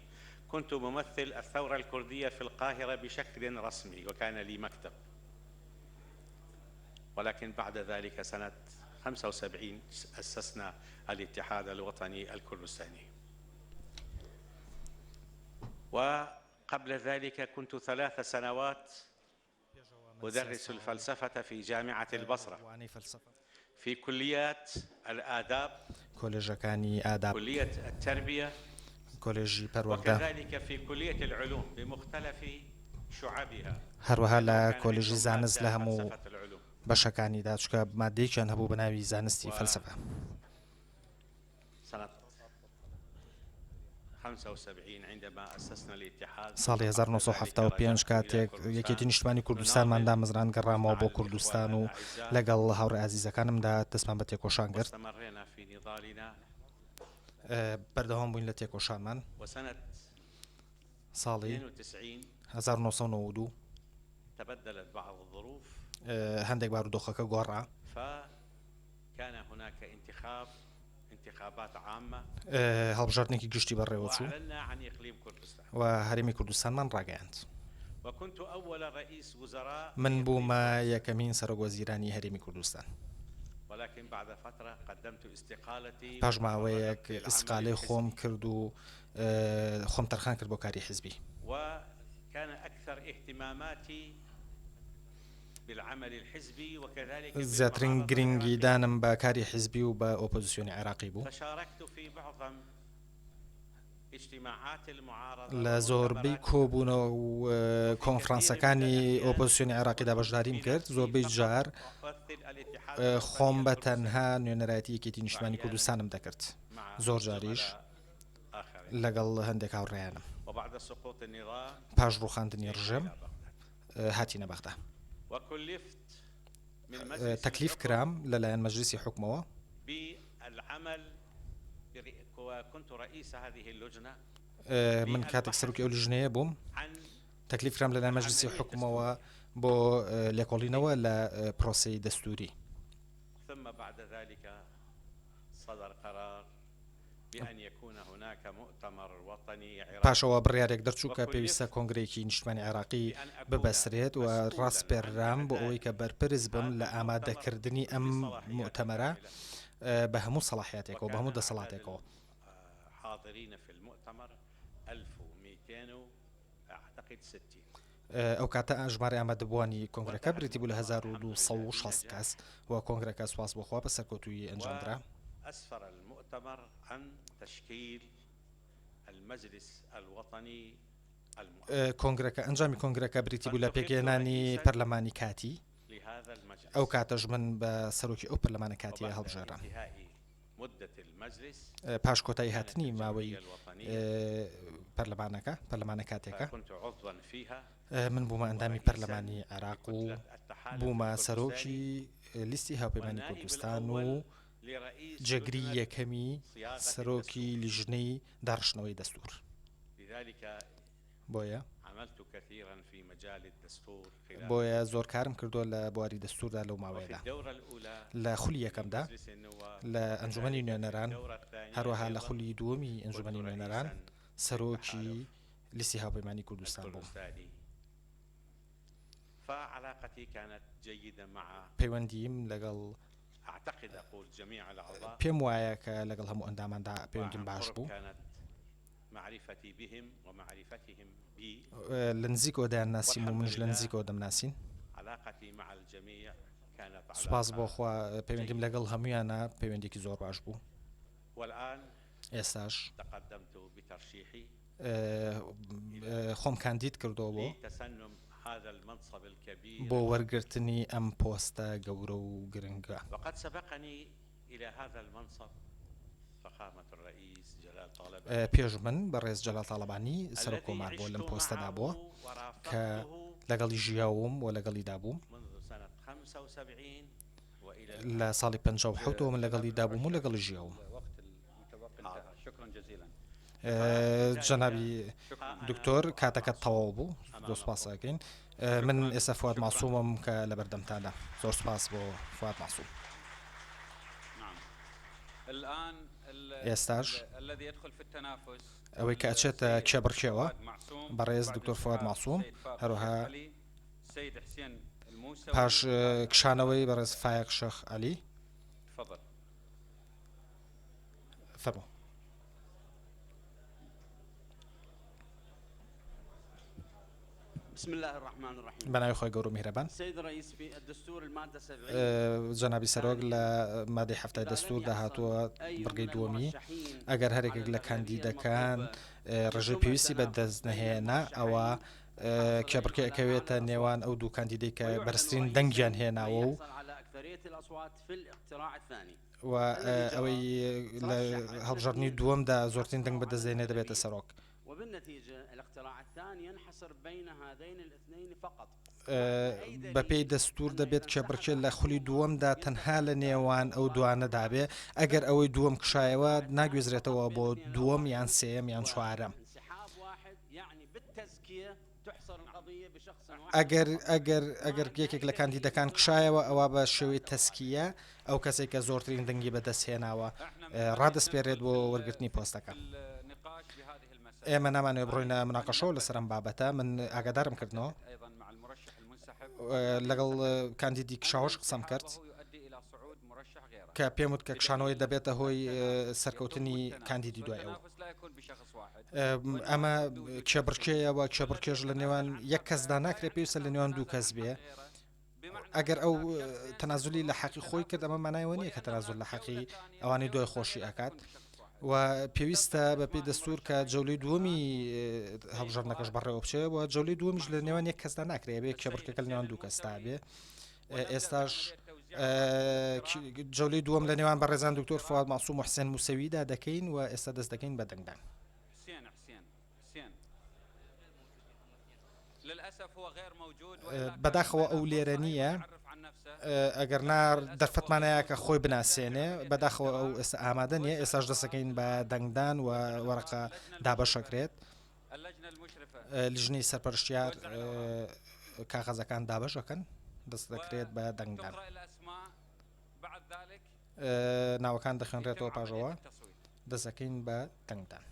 [SPEAKER 14] كنت ممثل الثورة الكردية في القاهرة بشكل رسمي وكان لي مكتب. ولكن بعد ذلك سنة 75 أسسنا الاتحاد الوطني الكردستاني. وقبل ذلك كنت 3 سنوات أدرس الفلسفة في جامعة البصرة في كليات الآداب كلية التربية وكذلك في كلية العلوم بمختلف شعبها
[SPEAKER 15] هەروەها لە کۆلێژی زانست لە هەموو بەشەکانیدا چکە مادەیەکیان هەبوو بە ناوی زانستی فەلسەفە. ساڵی 1975 کاتێک یەکێتی نیشتمانی کوردستانمان دامەزران گەڕامەوە بۆ کوردستان و لەگەڵ هاوڕێ عەزیزەکانمدا دەستمان بە تێکۆشان کرد. بەردەوام بووین لە تێکۆشانمان. ساڵی 1992 هەندێک بارودۆخەکە گۆڕا. هەڵبژاردنێکی گشتی بەڕێوە چوو و هەرێمی کوردستانمان ڕاگەیاند. من بوومە یەکەمین سەرۆکوەزیرانی هەرێمی کوردستان. پاش ماوەیەک ئیسقالەی خۆم کرد و خۆم تەرخان کرد بۆ کاری حیزبی. زیاترین گرنگی دانم بە کاری حیزبی و بە ئۆپۆزیسیۆنی عێراقی بوو. لە زۆربەی کۆبوونەوە و کۆنفرانسەکانی ئۆپۆزیسیۆنی عێراقیدا بەشداریم کرد. زۆربەی جار خۆم بە تەنها نوێنەرایەتی یەکێتی نیشتمانی کوردستانم دەکرد. زۆر جاریش لەگەڵ هەندێک هاوڕێیانم. پاش ڕووخاندنی ڕژێم هاتینە بەغدا. تەکلیف کرام لەلایەن مەجلیسی حکومەوە من کاتێک سەرۆکی ئەو لیژنەیە بووم. تەکلیف کرام لەلایەن مەجلیسی حکومەوە بۆ لێکۆڵینەوە لە پرۆسەی دەستوری. پاشەوە بڕیارێک دەرچوو کە پێویستە کۆنگرەیەکی نیشتمانی عێراقی ببەسرێت و ڕاستپێررام بۆ ئەوەی کە بەرپرس بم لە ئامادەکردنی ئەم مؤتەمەرە بە هەموو سەلاحیاتێکەوە بە هەموو دەسەڵاتێکەوە. ئەو کاتە ژمارە ئامادەبووانی کۆنگرەکە بریتی بوو لە 1260 کەس و کۆنگرەکە سواس بۆخوا بە سەرکەوتووی ئەنجامدرا.
[SPEAKER 14] أسفر المؤتمر عن تشكيل المجلس الوطني
[SPEAKER 15] کۆنگرەکە ئەنجامی کۆنگرەکە بریتی بوو لە پێگەێنانی پەرلەمانی کاتی. ئەو کاتەژ من بە سەرۆکی ئەو پەرلەمانە کاتیە هەڵبژێرام. پاش کۆتایی هاتنی ماوەی پەرلەمانە کاتێکە من بوومە ئەندامی پەرلەمانی عێراق و بوومە سەرۆکی لیستی هاوپەیمانی کوردستان و جێگری یەکەمی سەرۆکی لیژنەی داڕشتنەوەی دەستوور. بۆیە زۆر کارم کردووە لە بواری دەستووردا لەو ماوەیەدا. لە خولی یەکەمدا لە ئەنجومەنی نوێنەران هەروەها لە خولی دووەمی ئەنجومەنی نوێنەران سەرۆکی لیستی هاوپەیمانی کوردستان بووم. پەیوەندیم لەگەڵ پێم وایە کە لەگەڵ هەموو ئەنداماندا پەیوەندیم باش بوو. لە نزیکەوە دایانناسیم و منش لە نزیکەوە دەمناسین. سوپاس بۆخوا پەیوەندیم لەگەڵ هەموویانە پەیوەندێکی زۆر باش بوو. ئێستاش خۆم کاندید کردەوە بۆ وەرگرتنی ئەم پۆستە گەورە و گرنگە. پێش من بەڕێز جەلال تاڵەبانی سەرۆک کۆمار بۆ لەم پۆستەدا بووە کە لەگەڵی ژیاوم و لەگەڵیدا بووم. لە ساڵی 57 من لەگەڵی دابووم و لەگەڵی ژیاوم. جەنابی دکتۆر کاتەکەت تەواو بوو. زۆر سوپاس دەکەین. من ئێستا فواد ماسوومم کە لە بەردەمتاندا. زۆر سوپاس بۆ فواد ماسووم. ئێستاش ئەوەی کە ئەچێتە کێبڕکێوە بەڕێز دکتۆر فواد ماسووم هەروەها پاش کشانەوەی بەڕێز فایق شەخ عەلی. فەرموو.
[SPEAKER 16] بسم الله الرحمن الرحيم.
[SPEAKER 15] بناوی خۆی گەورە و میهرەبان.
[SPEAKER 16] سيد الرئيس في الدستور المادة 70
[SPEAKER 15] جەنابی سەرۆک لە مادەی هەفتای دەستور داهاتووە بڕگەی دووەمی ئەگەر هەرێکێک لە کاندیدەکان ڕێژەی پێویستی بەدەست نەهێنا ئەوە کێبڕکێ ئەکەوێتە نێوان ئەو دوو کاندیدەی کە بەرزترین دەنگیان هێناوە و ئەوەی لە هەڵبژاردننی دووەمدا زۆرترین دەنگ بەدەستێنێ دەبێتە سەرۆک. بەپێی دەستور دەبێت کێبڕکێ لە خولی دووەمدا تەنها لە نێوان ئەو دوانەدابێ ئەگەر ئەوەی دووەم کشایەوە ناگوێزرێتەوە بۆ دووەم یان سێەم یان چوارەم. ئەگەر یەکێک لە کاندیدەکان کشایەوە ئەوە بە شێوەی تەسکیە ئەو کەسێک کە زۆرترین دەنگی بەدەستهێناوە ڕادەسپێرێت بۆ وەرگرتنی پۆستەکە. ئێمە نامانوێ بڕۆینە مناقەشەوە لەسەر ئەم بابەتە من ئاگادارم کردنەوە لەگەڵ کاندیدی کشاوەش قسەم کرد کە پێم وت کە کشانەوەی دەبێتە هۆی سەرکەوتنی کاندیدی دوای ئەو. ئەمە کێبڕکێیەوە کێبڕکێژ لە نێوان یەک کەسدا ناکرێت پێویستە لە نێوان دوو کەس بێ. ئەگەر ئەو تەنازولی لە حەقی خۆی کرد ئەمە مانایوە نییە کە تەنازول لە حەقی ئەوانەی دوای خۆشی ئەکات و پێویستە بەپێی دەستور کە جەولەی دووەمی هەڵبژاردنەکەش بەڕێوە بچێت و جەولەی دووەمیش لە نێوان یەک کەسدا ناکرێت بێ کێبڕکەکە لە نێوان دوو کەستا بێ. ئێستاش جەولەی دووەم لە نێوان بەڕێزان دکتۆر فواد مەعسووم و حسێن موسەویدا دەکەین و ئێستا دەست دەکەین بە دەنگدان. بەداخەوە ئەو لێرە نییە ئەگەر دەرفەتمانەیە کە خۆی بناسیێنێ بەداخەوە ئەو ئێستا ئامادە نیە ئێستاش دەستەکەین بە دەنگدان و وەرەقە دابەشەکرێت لیژنەی سەرپەرشتیار کاغەزەکان دابەشەکەن دەست دەکرێت بە دەنگدان ناوەکان دەخێنرێتەوە پاژەوە دەستەکەین بە دەنگدان.